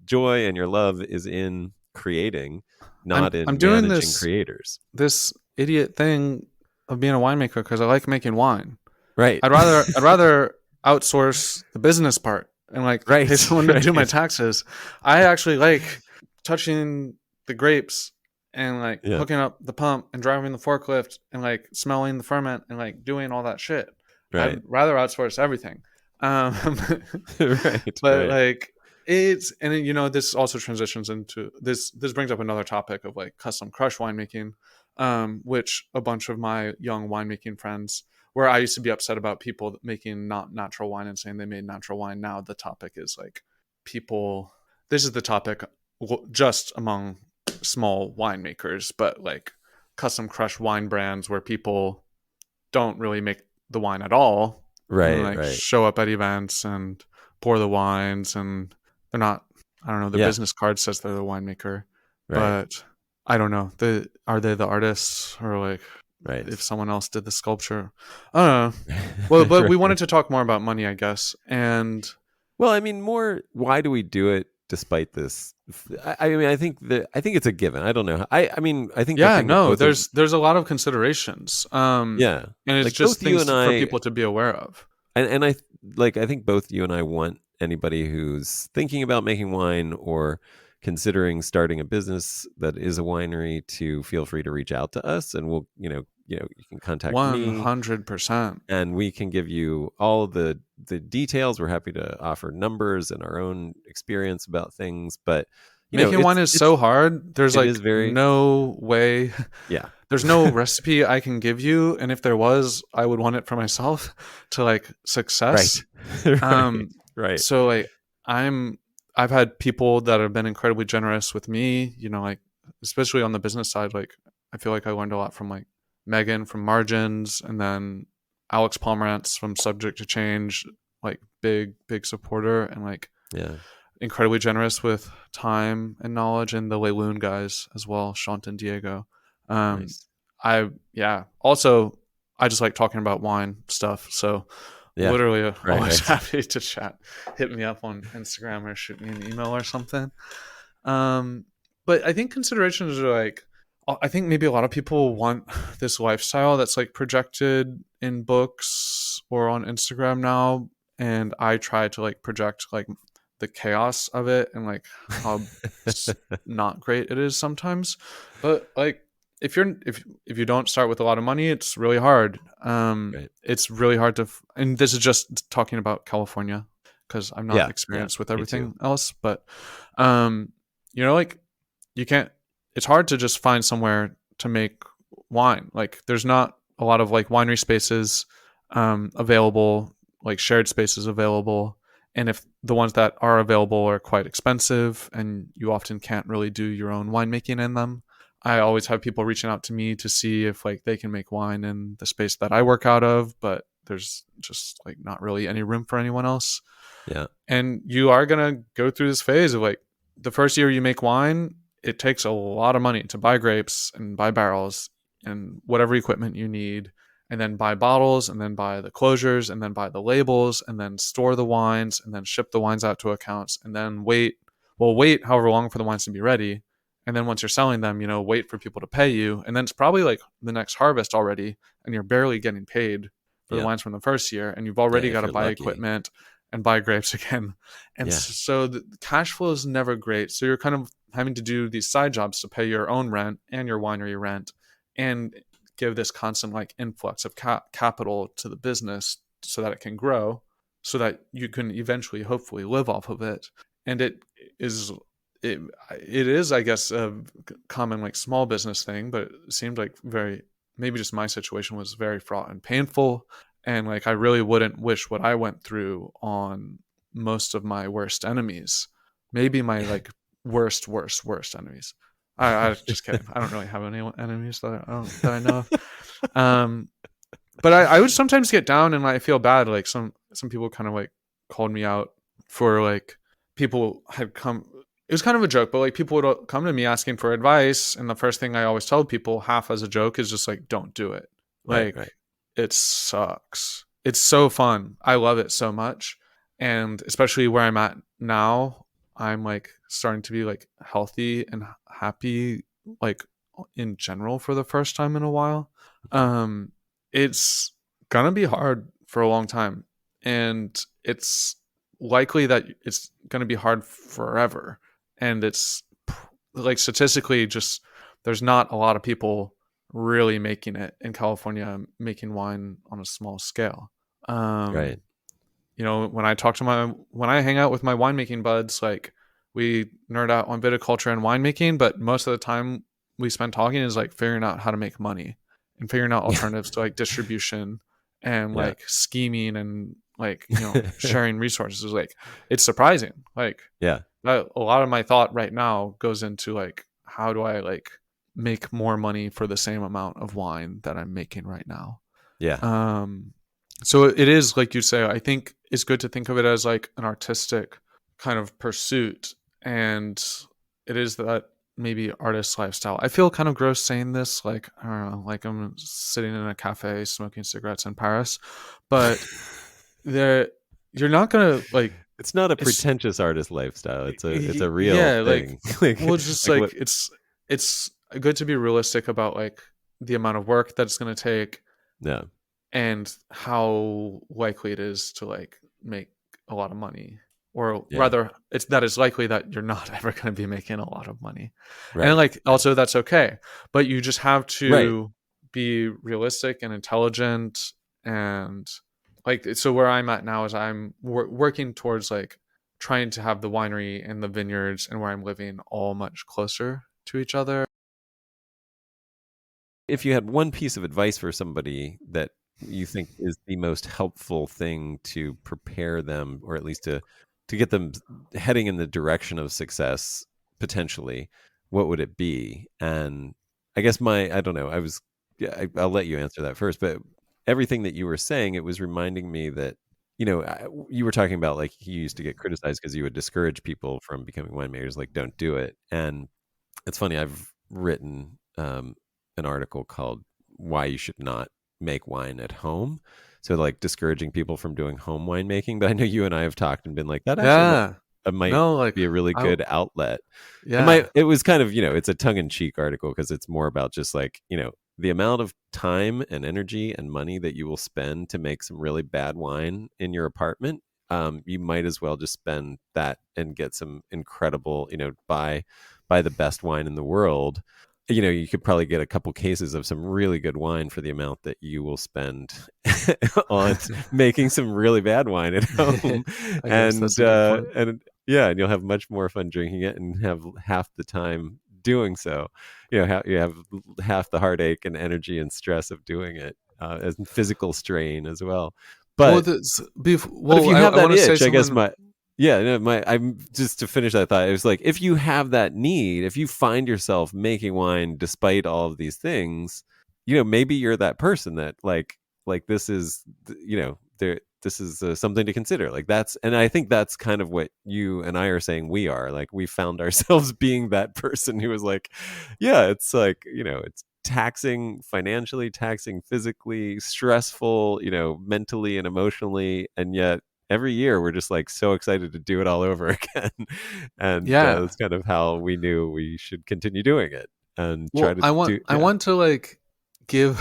joy and your love is in creating, not in I'm doing managing creators. This idiot thing of being a winemaker because I like making wine. Right. I'd rather outsource the business part and like Right. pay someone to do my taxes. I actually like touching the grapes and like hooking up the pump and driving the forklift and like smelling the ferment and like doing all that shit. Right. I'd rather outsource everything. Right. But like it's, and this also transitions into this brings up another topic of like custom crush winemaking, which a bunch of my young winemaking friends, where I used to be upset about people making not natural wine and saying they made natural wine. Now the topic is like this is the topic just among small winemakers, but like custom crush wine brands where people don't really make the wine at all. Right. Like right. show up at events and pour the wines, and they're not, I don't know, the business card says they're the winemaker, but I don't know. Are they the artists, or like if someone else did the sculpture? I don't know. Well, but we wanted to talk more about money, I guess. And well, I mean, more, why do we do it despite this? I mean, I think it's a given. I don't know. I mean, I think there's a lot of considerations. And it's like just things for people to be aware of. And I think both you and I want anybody who's thinking about making wine or considering starting a business that is a winery to feel free to reach out to us, and we'll, you can contact 100%, and we can give you all the details. We're happy to offer numbers and our own experience about things, but making wine is so hard. There's like no way. Yeah. There's no recipe I can give you, and if there was, I would want it for myself to like success. Right. So like I've had people that have been incredibly generous with me, like especially on the business side. Like I feel like I learned a lot from like Megan from Margins, and then Alex Pomerantz from Subject to Change, like big supporter, and like incredibly generous with time and knowledge, and the Leiloon guys as well, Shant and Diego. Nice. Also, I just like talking about wine stuff, so literally always happy to chat. Hit me up on Instagram or shoot me an email or something. But I think considerations are like, I think maybe a lot of people want this lifestyle that's like projected in books or on Instagram now, and I try to like project like the chaos of it and like how not great it is sometimes. But like if you don't start with a lot of money, it's really hard. It's really hard to and this is just talking about California because I'm not experienced with everything else, but like you can't, it's hard to just find somewhere to make wine. Like there's not a lot of like winery spaces available, like shared spaces available. And if the ones that are available are quite expensive and you often can't really do your own winemaking in them, I always have people reaching out to me to see if like they can make wine in the space that I work out of, but there's just like not really any room for anyone else. Yeah. And you are going to go through this phase of like the first year you make wine, it takes a lot of money to buy grapes and buy barrels and whatever equipment you need, and then buy bottles, and then buy the closures, and then buy the labels, and then store the wines, and then ship the wines out to accounts, and then wait well, wait however long for the wines to be ready. And then once you're selling them, wait for people to pay you. And then it's probably like the next harvest already, and you're barely getting paid for the Yeah. wines from the first year. And you've Yeah. already got If to you're buy lucky. equipment and buy grapes again. And Yeah. so the cash flow is never great. So you're kind of having to do these side jobs to pay your own rent and your winery rent and give this constant like influx of capital to the business so that it can grow, so that you can eventually hopefully live off of it. And is it, it is, I guess, a common like small business thing, but it seemed like maybe just my situation was very fraught and painful. And like I really wouldn't wish what I went through on most of my worst enemies. Maybe my like worst enemies. I just kidding. I don't really have any enemies that I know of. Um, but I would sometimes get down and I feel bad. Like some people kind of like called me out for like people had come. It was kind of a joke, but like people would come to me asking for advice, and the first thing I always tell people, half as a joke, is just like, don't do it. Right. Like Right. it sucks. It's so fun. I love it so much, and especially where I'm at now, I'm like starting to be like healthy and happy, like in general for the first time in a while. It's gonna be hard for a long time, and it's likely that it's gonna be hard forever. And it's like statistically, just there's not a lot of people really making it in California, making wine on a small scale. Right. When I hang out with my winemaking buds, like we nerd out on viticulture and winemaking, but most of the time we spend talking is like figuring out how to make money and figuring out Yeah. alternatives to like distribution and Yeah. like scheming and like, sharing resources. Like it's surprising. Like Yeah. a lot of my thought right now goes into like, how do I like make more money for the same amount of wine that I'm making right now? Yeah. So it is like you say, I think it's good to think of it as like an artistic kind of pursuit. And it is that maybe artist lifestyle. I feel kind of gross saying this, like, I don't know, like I'm sitting in a cafe smoking cigarettes in Paris, but there, you're not going to like, It's not a it's, pretentious artist lifestyle. It's a real yeah, like, thing. like well, just like like what it's good to be realistic about like the amount of work that it's going to take no. and how likely it is to like make a lot of money, or Yeah. rather it's likely that you're not ever going to be making a lot of money. And Right. like also that's okay, but you just have Right. to be realistic and intelligent. And like so where I'm at now is I'm working towards like trying to have the winery and the vineyards and where I'm living all much closer to each other. If you had one piece of advice for somebody that you think is the most helpful thing to prepare them, or at least to get them heading in the direction of success potentially, what would it be? And I guess I don't know. I'll let you answer that first. But everything that you were saying, it was reminding me that you were talking about like you used to get criticized because you would discourage people from becoming winemakers, like don't do it. And it's funny. I've written an article called "Why You Should Not Make Wine at Home." So like discouraging people from doing home winemaking. But I know you and I have talked and been like that actually Yeah. might No, like be a really I good outlet. yeah. It was kind of, it's a tongue in cheek article because it's more about just like, the amount of time and energy and money that you will spend to make some really bad wine in your apartment. You might as well just spend that and get some incredible, buy the best wine in the world. You could probably get a couple cases of some really good wine for the amount that you will spend on making some really bad wine at home. I guess that's a good point. And yeah, and you'll have much more fun drinking it and have half the time doing so. You have half the heartache and energy and stress of doing it, as physical strain as well. Well, But but if well, you have I that want to say itch, I guess something. I'm just to finish that thought. It was like, if you have that need, if you find yourself making wine despite all of these things, maybe you're that person that like this is, this is something to consider. Like and I think that's kind of what you and I are saying. We are like, we found ourselves being that person who was like, yeah, it's like, it's taxing financially, taxing physically, stressful, mentally and emotionally, and yet every year we're just like so excited to do it all over again. And Yeah. that's kind of how we knew we should continue doing it and try Well, to I want do. I Yeah. want to like give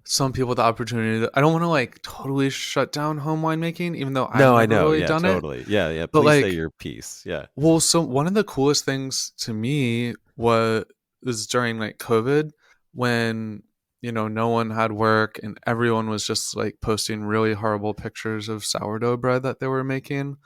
some people the opportunity. I don't want to like totally shut down home winemaking, even though I've No, I never know. really Yeah, done it. totally. Yeah, yeah. But Please say like, your piece. Yeah. well, so one of the coolest things to me was during like COVID when no one had work and everyone was just like posting really horrible pictures of sourdough bread that they were making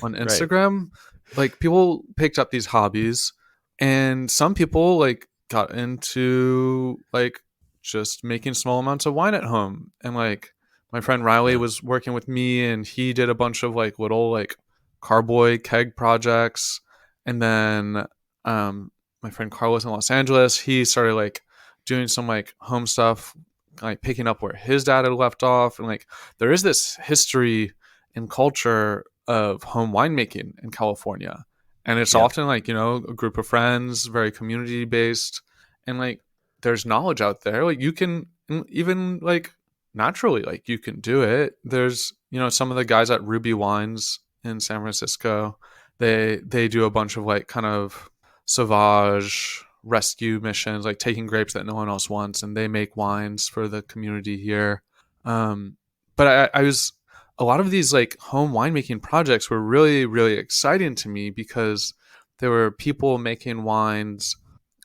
on Right. Instagram. Like people picked up these hobbies, and some people like got into like just making small amounts of wine at home. And like my friend Riley Yeah. was working with me, and he did a bunch of like little like carboy keg projects. And then my friend Carlos in Los Angeles, he started like doing some like home stuff, like picking up where his dad had left off. And like there is this history and culture of home winemaking in California. And it's Yep. often like, a group of friends, very community based. And like there's knowledge out there. Like you can even like naturally, like you can do it. There's, some of the guys at Ruby Wines in San Francisco, they do a bunch of like kind of sauvage rescue missions, like taking grapes that no one else wants, and they make wines for the community here. But I was a lot of these like home winemaking projects were really really exciting to me because there were people making wines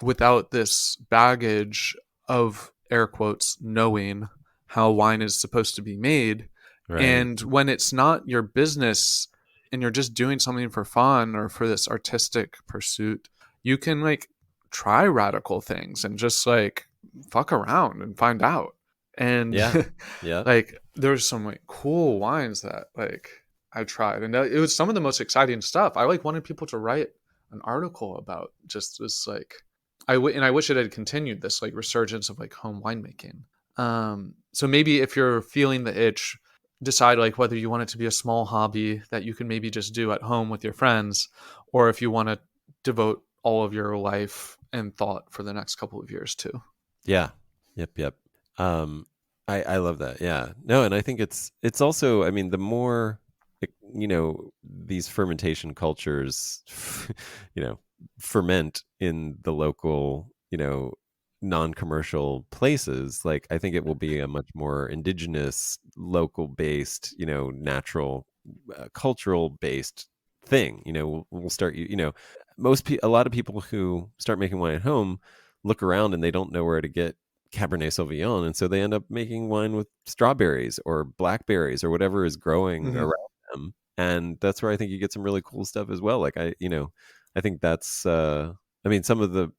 without this baggage of air quotes knowing how wine is supposed to be made. Right. And when it's not your business and you're just doing something for fun or for this artistic pursuit, you can like try radical things and just like fuck around and find out. And Yeah. Yeah. like there's some like cool wines that like I tried, and it was some of the most exciting stuff. I like wanted people to write an article about just this like and I wish it had continued this like resurgence of like home winemaking. So maybe if you're feeling the itch, decide like whether you want it to be a small hobby that you can maybe just do at home with your friends, or if you want to devote all of your life and thought for the next couple of years too. Yeah. Yep. Yep. Um, I love that. Yeah. No, and I think it's also, I mean, the more these fermentation cultures, you know, ferment in the local, non-commercial places, like I think it will be a much more indigenous, local based, natural, cultural based thing. We'll start, a lot of people who start making wine at home look around and they don't know where to get Cabernet Sauvignon, and so they end up making wine with strawberries or blackberries or whatever is growing Mm-hmm. around them, and that's where I think you get some really cool stuff as well. Like I think that's I mean, some of the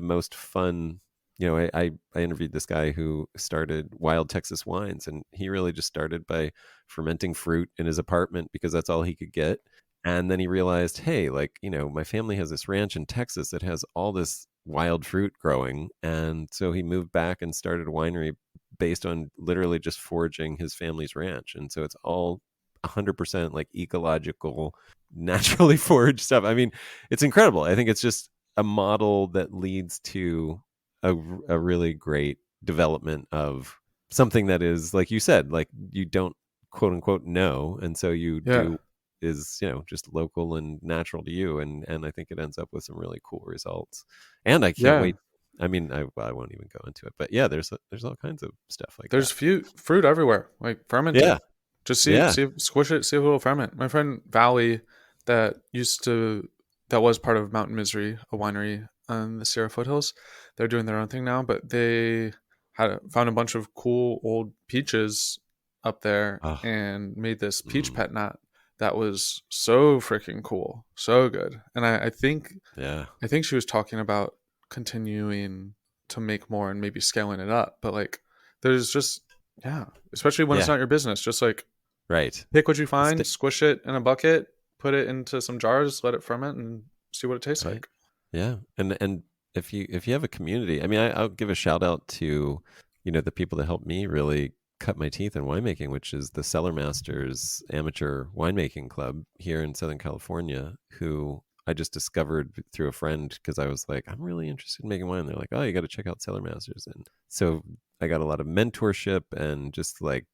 most fun. I interviewed this guy who started Wild Texas Wines, and he really just started by fermenting fruit in his apartment because that's all he could get. And then he realized, hey, like, my family has this ranch in Texas that has all this wild fruit growing. And so he moved back and started a winery based on literally just foraging his family's ranch. And so it's all 100% like ecological, naturally foraged stuff. I mean, it's incredible. I think it's just a model that leads to a really great development of something that is, like you said, like you don't quote unquote know. And so you Yeah. do is just local and natural to you, and I think it ends up with some really cool results. And I can't Yeah. wait. I mean, I won't even go into it, but yeah, there's all kinds of stuff like that. There's fruit everywhere, like fermenting. Yeah, Just yeah. squish it, see if it'll ferment. My friend Valley, that that was part of Mountain Misery, a winery on the Sierra foothills. They're doing their own thing now, but they found a bunch of cool old peaches up there Oh, and made this peach mm, pet nat that was so freaking cool, so good. And yeah, I think she was talking about continuing to make more and maybe scaling it up. But like, there's just, yeah, especially when it's yeah. not your business, just like Right. pick what you find, St- squish it in a bucket, put it into some jars, let it ferment, and see what it tastes right. like. Yeah, and if you have a community, I mean, I'll give a shout out to the people that helped me really cut my teeth in winemaking, which is the Cellar Masters Amateur Winemaking Club here in Southern California, who I just discovered through a friend because I was like, I'm really interested in making wine. They're like, oh, you got to check out Cellar Masters. And so I got a lot of mentorship and just like,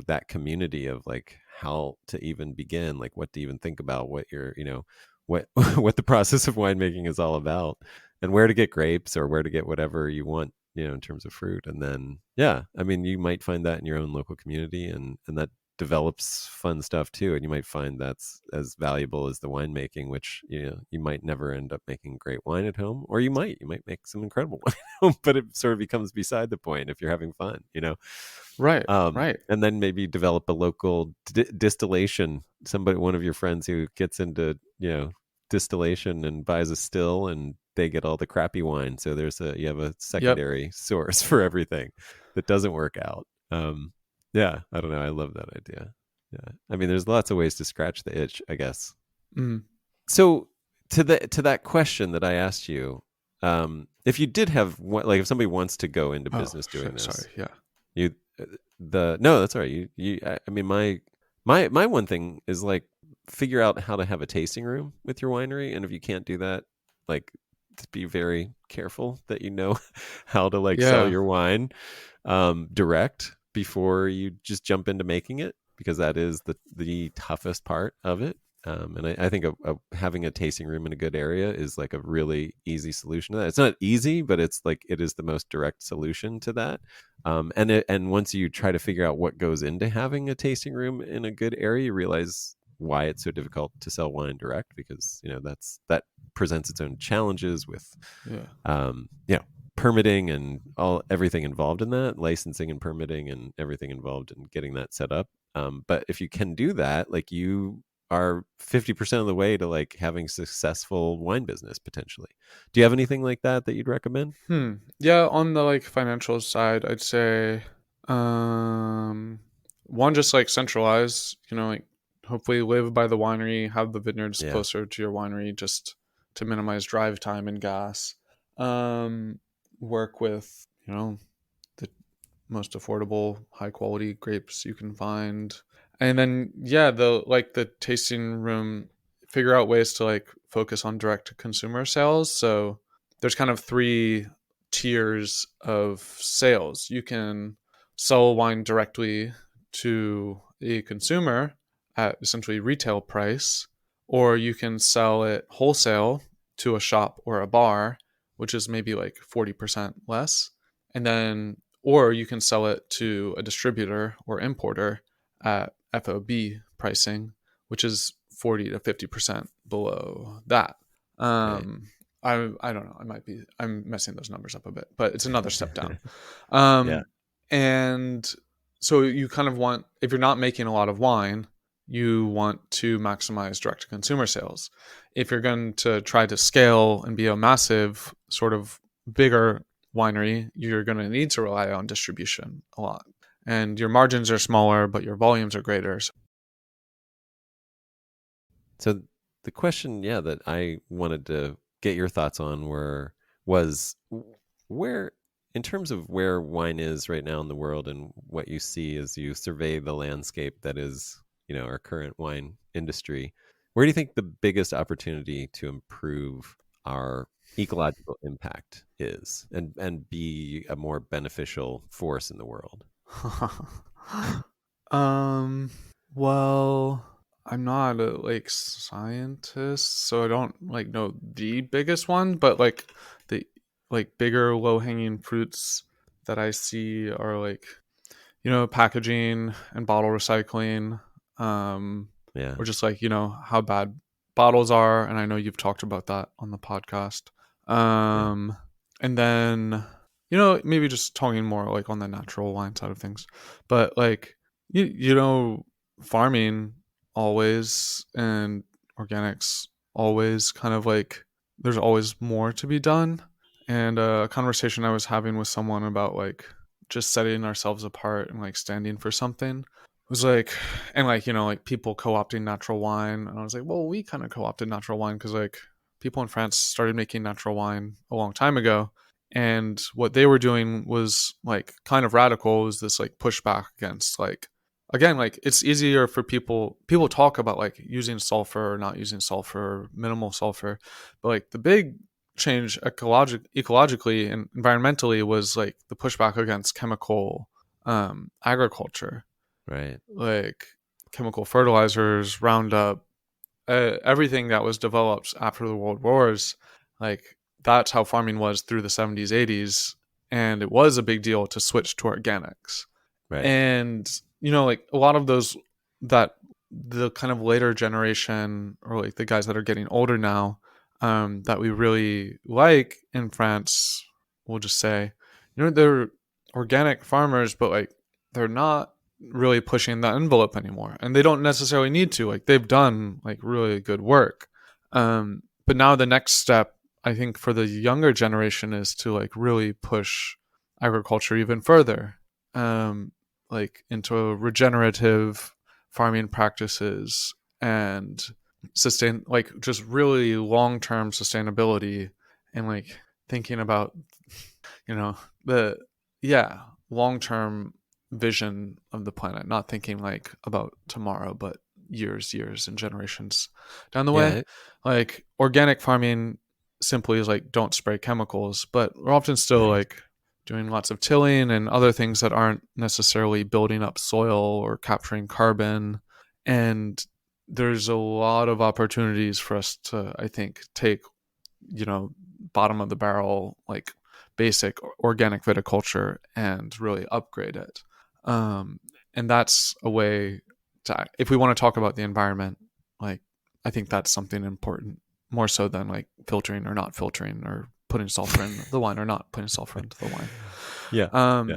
that community of like how to even begin, like what to even think about, what you're, what what the process of winemaking is all about, and where to get grapes or where to get whatever you want, in terms of fruit. And then, yeah, I mean, you might find that in your own local community, and that develops fun stuff too. And you might find that's as valuable as the winemaking, which, you might never end up making great wine at home, or you might make some incredible wine at home, but it sort of becomes beside the point if you're having fun. Right. Right. And then maybe develop a local distillation. One of your friends who gets into, distillation and buys a still, and they get all the crappy wine. So you have a Yep. secondary source for everything that doesn't work out. Yeah, I don't know. I love that idea. Yeah, I mean, there's lots of ways to scratch the itch, I guess. Mm. So to that question that I asked you, if you did have like if somebody wants to go into Oh, business doing this, sorry. Yeah. you no, that's all right. I mean, my one thing is like figure out how to have a tasting room with your winery, and if you can't do that, like be very careful that you know how to like sell Yeah. your wine direct before you just jump into making it, because that is the toughest part of it. And I think having a tasting room in a good area is like a really easy solution to that. It's not easy, but it's like it is the most direct solution to that. And once you try to figure out what goes into having a tasting room in a good area, you realize why it's so difficult to sell wine direct, because that presents its own challenges with Yeah. permitting and everything involved in that, licensing and permitting and everything involved in getting that set up. But if you can do that, like you are 50% of the way to like having successful wine business potentially. Do you have anything like that you'd recommend? Yeah, on the like financial side, I'd say um one, just like centralize, like hopefully live by the winery, have the vineyards Yeah. closer to your winery just to minimize drive time and gas. Um Work with, the most affordable, high quality grapes you can find. And then yeah, the tasting room, figure out ways to like focus on direct to consumer sales. So there's kind of three tiers of sales. You can sell wine directly to a consumer at essentially retail price, or you can sell it wholesale to a shop or a bar, which is maybe like 40% less. And then, or you can sell it to a distributor or importer at FOB pricing, which is 40 to 50% below that. Right. Um, I don't know. I'm messing those numbers up a bit, but it's another step down. Um, Yeah. and so you kind of want, if you're not making a lot of wine, you want to maximize direct to consumer sales. If you're going to try to scale and be a massive sort of bigger winery, you're going to need to rely on distribution a lot. And your margins are smaller, but your volumes are greater. So the question, that I wanted to get your thoughts on was where, in terms of where wine is right now in the world and what you see as you survey the landscape that is, our current wine industry, where do you think the biggest opportunity to improve our ecological impact is, and be a more beneficial force in the world? um, well, I'm not a like scientist, so I don't like know the biggest one, but like the like bigger low hanging fruits that I see are like, packaging and bottle recycling, Yeah. or just like, how bad bottles are. And I know you've talked about that on the podcast. Yeah. Um, and then, maybe just talking more like on the natural wine side of things, but like, farming always and organics always kind of like, there's always more to be done. And a conversation I was having with someone about like just setting ourselves apart and like standing for something was like, and like, like people co-opting natural wine. And I was like, well, we kind of co-opted natural wine because like people in France started making natural wine a long time ago. And what they were doing was like kind of radical, was this like pushback against like again, like it's easier for people talk about like using sulfur or not using sulfur, minimal sulfur, but like the big change ecologically and environmentally was like the pushback against chemical agriculture, Right. like chemical fertilizers, Roundup, everything that was developed after the World Wars. Like that's how farming was through the 70s, 80s, and it was a big deal to switch to organics. Right. And like a lot of those, that the kind of later generation, or like the guys that are getting older now, that we really like in France, we'll just say, they're organic farmers, but like they're not really pushing that envelope anymore, and they don't necessarily need to. Like they've done like really good work, but now the next step, I think, for the younger generation is to like really push agriculture even further, like into regenerative farming practices and like just really long-term sustainability, and like thinking about the yeah long-term vision of the planet, not thinking like about tomorrow, but years and generations down the way. Yeah. Like organic farming simply is like don't spray chemicals, but we're often still Right. like doing lots of tilling and other things that aren't necessarily building up soil or capturing carbon. And there's a lot of opportunities for us to, I think, take, bottom of the barrel, like basic organic viticulture and really upgrade it. And that's a way to, if we want to talk about the environment, like I think that's something important, more so than like filtering or not filtering, or putting sulfur in the wine or not putting sulfur into the wine. Yeah. Yeah. Um,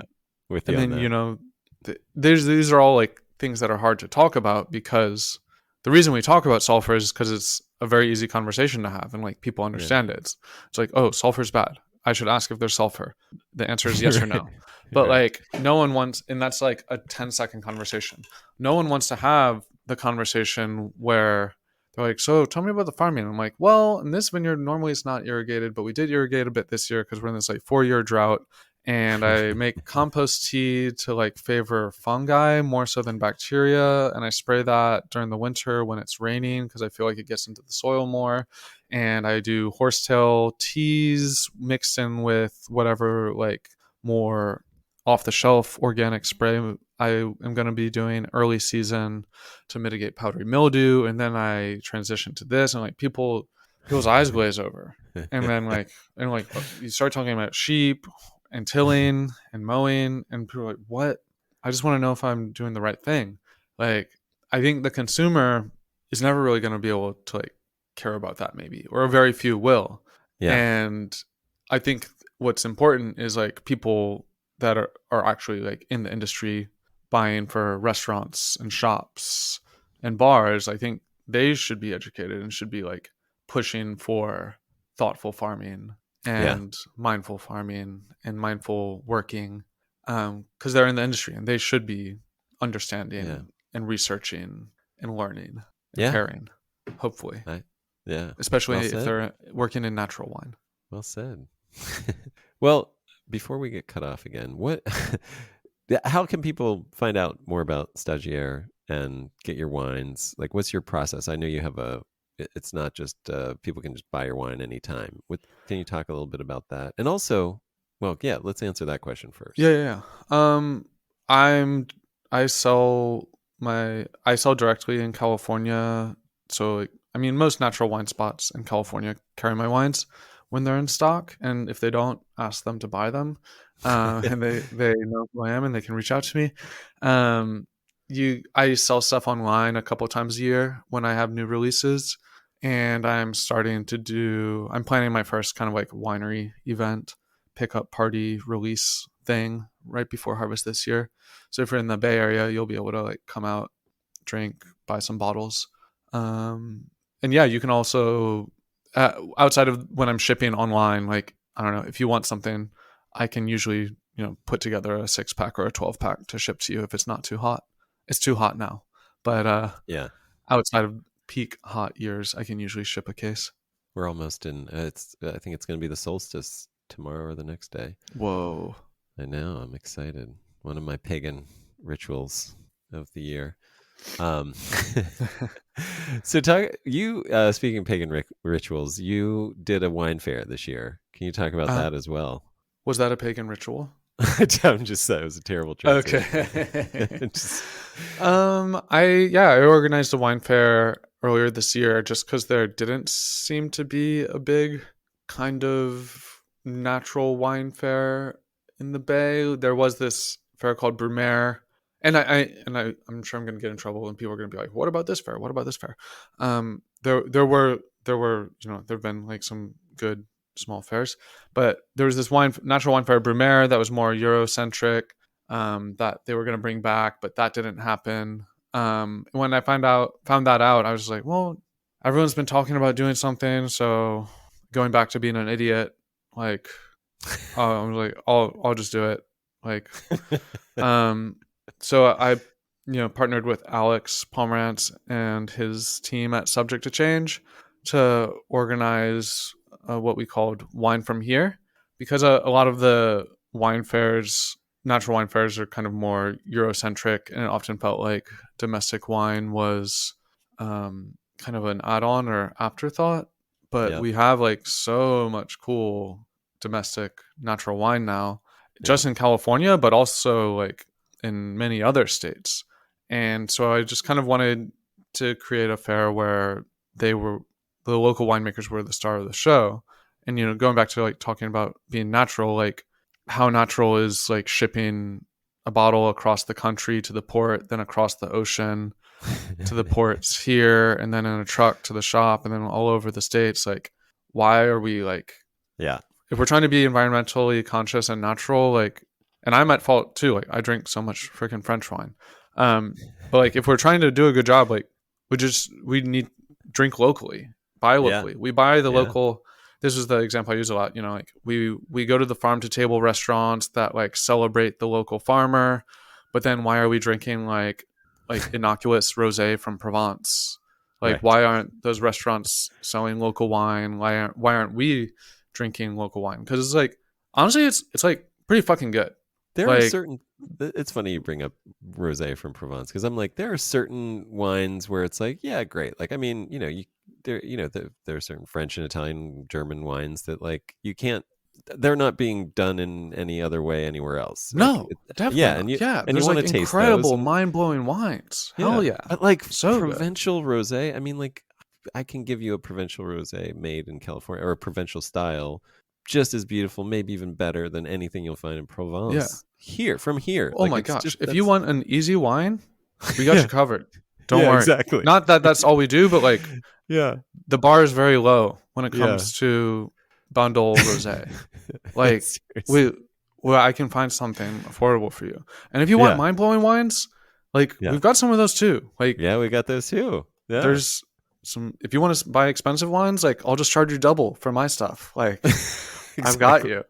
With you and on then, that. these are all like things that are hard to talk about, because the reason we talk about sulfur is because it's a very easy conversation to have, and like people Yeah. understand it. It's like, oh, sulfur's bad, I should ask if there's sulfur. The answer is yes or Right. no. But Right. like no one wants, and that's like a 10-second conversation. No one wants to have the conversation where they're like, so tell me about the farming. I'm like, well, in this vineyard normally it's not irrigated, but we did irrigate a bit this year because we're in this like 4-year drought, and I make compost tea to like favor fungi more so than bacteria, and I spray that during the winter when it's raining because I feel like it gets into the soil more. And I do horsetail teas mixed in with whatever like more off the shelf organic spray I am going to be doing early season to mitigate powdery mildew. And then I transition to this, and like people's eyes glaze over. And then like you start talking about sheep and tilling and mowing, and people are like, what? I just want to know if I'm doing the right thing. Like I think the consumer is never really going to be able to like care about that, maybe, or very few will. Yeah. And I think what's important is like people that are actually like in the industry, buying for restaurants and shops and bars. I think they should be educated and should be like pushing for thoughtful farming Yeah. and mindful farming and mindful working, because they're in the industry and they should be Yeah. understanding and researching and learning and Yeah. caring, hopefully, I, yeah. Well especially if said. they're working in natural wine. Well said. Well, before we get cut off again, what yeah, how can people find out more about Stagiaire and get your wines? Like, what's your process? I know you have it's not just people can just buy your wine anytime. Can you talk a little bit about that? And also, well, yeah, let's answer that question first. Yeah, yeah, yeah. I'm I sell I sell directly in California. So like, I mean, most natural wine spots in California carry my wines when they're in stock, and if they don't, ask them to buy them. And they know who I am and they can reach out to me. Um, I sell stuff online a couple times a year when I have new releases, and I'm planning my first kind of like winery event, pickup party release thing right before harvest this year. So if you're in the Bay Area, you'll be able to like come out, drink, buy some bottles. And yeah, you can also, outside of when I'm shipping online, like I don't know, if you want something, I can usually put together a 6-pack or a 12-pack to ship to you if it's not too hot. It's too hot now, but Yeah, outside of peak hot years, I can usually ship a case. we're almost in. It's. I think it's going to be the solstice tomorrow or the next day. Whoa. I know. I'm excited. One of my pagan rituals of the year. Um, so speaking of pagan rituals, you did a wine fair this year. Can you talk about Uh, that as well? was that a pagan ritual? I'm just That was a terrible translation. Okay. Just, I organized a wine fair earlier this year just because there didn't seem to be a big kind of natural wine fair in the Bay. There was this fair called Brumaire, and I'm sure I'm going to get in trouble, and people are going to be like, "What about this fair? What about this fair?" There were there've been like some good small fairs, but there was this natural wine fair Brumaire that was more Eurocentric, that they were going to bring back, but that didn't happen. When I found that out, I was like, well, everyone's been talking about doing something, so going back to being an idiot, like, I was like, I'll just do it. Like, so I, partnered with Alex Pomerantz and his team at Subject to Change to organize what we called Wine from Here, because a lot of the wine fairs, natural wine fairs, are kind of more Eurocentric, and it often felt like domestic wine was kind of an add-on or afterthought. But yeah, we have like so much cool domestic natural wine now, yeah, just in California, but also like in many other states. And so I just kind of wanted to create a fair where the local winemakers were the star of the show. And going back to like talking about being natural, like how natural is like shipping a bottle across the country to the port, then across the ocean to the ports here, and then in a truck to the shop, and then all over the states. Like, why are we like, yeah, if we're trying to be environmentally conscious and natural, like, and I'm at fault too. Like, I drink so much freaking French wine. But like, if we're trying to do a good job, like, we need drink locally, buy yeah, locally. We buy the yeah. local. This is the example I use a lot. Like we go to the farm to table restaurants that like celebrate the local farmer, but then why are we drinking like innocuous rosé from Provence? Like, Right. why aren't those restaurants selling local wine? Why aren't we drinking local wine? Because it's like, honestly, it's like pretty fucking good. There are Like, certain. It's funny you bring up rosé from Provence because I'm like, there are certain wines where it's like, yeah, great. Like, I mean, there are certain French and Italian, German wines that like you can't. They're not being done in any other way anywhere else. Like, no, definitely yeah, not. Yeah, and you there's want like to taste those, incredible, and mind blowing wines. Hell yeah, yeah, but like so good. provincial rosé, I mean, like I can give you a provincial rosé made in California or a provincial style, just as beautiful, maybe even better than anything you'll find in Yeah. Provence from here. Oh Like my it's gosh, just if you that's want an easy wine, we got yeah, you covered. Don't yeah, worry. exactly. Not that that's all we do, but like Yeah, the bar is very low when it yeah. comes to bundle rosé. Like Seriously. we, well, I can find something affordable for you. And if you want Yeah, mind blowing wines, like yeah, we've got some of those too. Like yeah. We got those too. Yeah, there's some. If you want to buy expensive wines, like I'll just charge you double for my stuff. Like I've got exactly. you.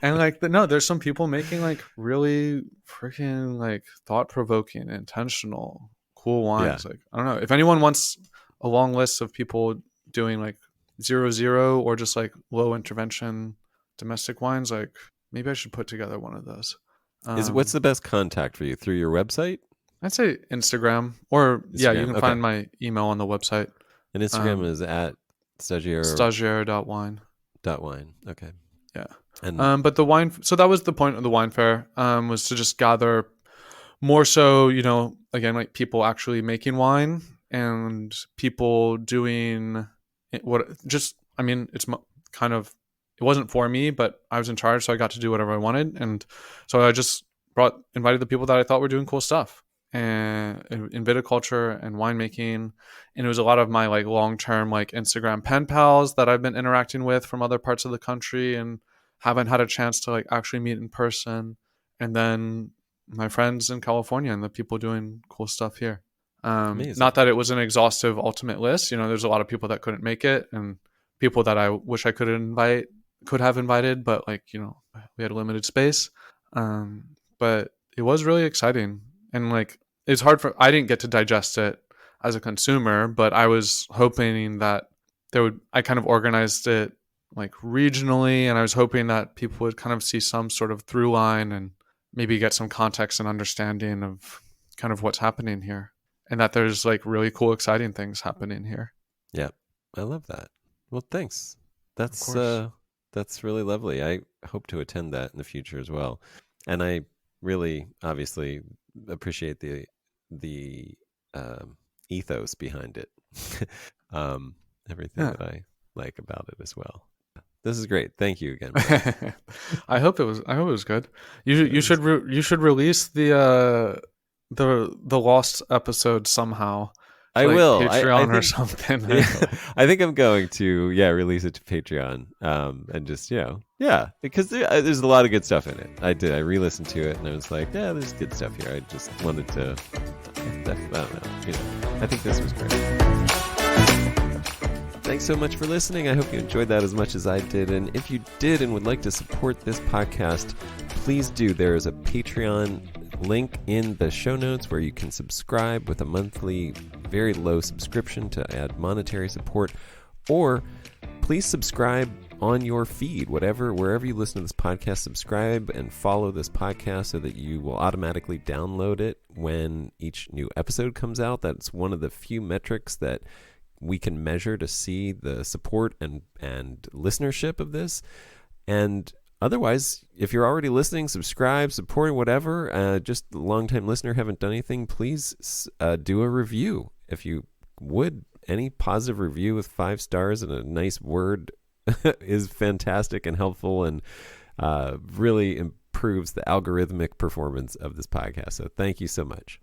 And like no, there's some people making like really freaking like thought provoking, intentional, cool Yeah, wines. Like I don't know if anyone wants a long list of people doing like 0.0 or just like low intervention domestic wines. Like maybe I should put together one of those. what's the best contact for you through your website? I'd say Instagram, or yeah, you Instagram. can Okay, find my email on the website. and Instagram Um, is at stagiaire.wine. Stagiaire.wine. Okay, Yeah. and But the wine, so that was the point of the wine fair, was to just gather more so, again, like people actually making wine and people doing I mean, kind of, it wasn't for me, but I was in charge, so I got to do whatever I wanted. And so I just invited the people that I thought were doing cool stuff and in viticulture and winemaking. And it was a lot of my like long-term like Instagram pen pals that I've been interacting with from other parts of the country and haven't had a chance to like actually meet in person. And then my friends in California and the people doing cool stuff here. amazing. Not that it was an exhaustive ultimate list. There's a lot of people that couldn't make it and people that I wish I could have invited, but like, we had a limited space. But it was really exciting. And like, it's I didn't get to digest it as a consumer, but I was hoping that I kind of organized it like regionally. And I was hoping that people would kind of see some sort of through line and maybe get some context and understanding of kind of what's happening here, and that there's like really cool, exciting things happening here. Yeah, I love that. Well, thanks. Of course. That's really lovely. I hope to attend that in the future as well. And I really obviously appreciate the ethos behind it. Everything Yeah. that I like about it as well. This is great. Thank you again, Brent. I hope it was good. It was- You should release the lost episode somehow I to like will. I Patreon or think something. yeah, I think I'm going to release it to Patreon and just because there's a lot of good stuff in it. I re-listened to it and I was like, yeah, there's good stuff here. I just wanted to I don't know, I think this was great. Thanks so much for listening. I hope you enjoyed that as much as I did. And if you did and would like to support this podcast, please do. There is a Patreon link in the show notes where you can subscribe with a monthly, very low subscription to add monetary support. Or please subscribe on your feed, wherever you listen to this podcast, subscribe and follow this podcast so that you will automatically download it when each new episode comes out. That's one of the few metrics that we can measure to see the support and listenership of this. And otherwise, if you're already listening, subscribe, supporting, whatever, just a long-time listener, haven't done anything, please do a review. If you would, any positive review with 5 stars and a nice word is fantastic and helpful and really improves the algorithmic performance of this podcast. So thank you so much.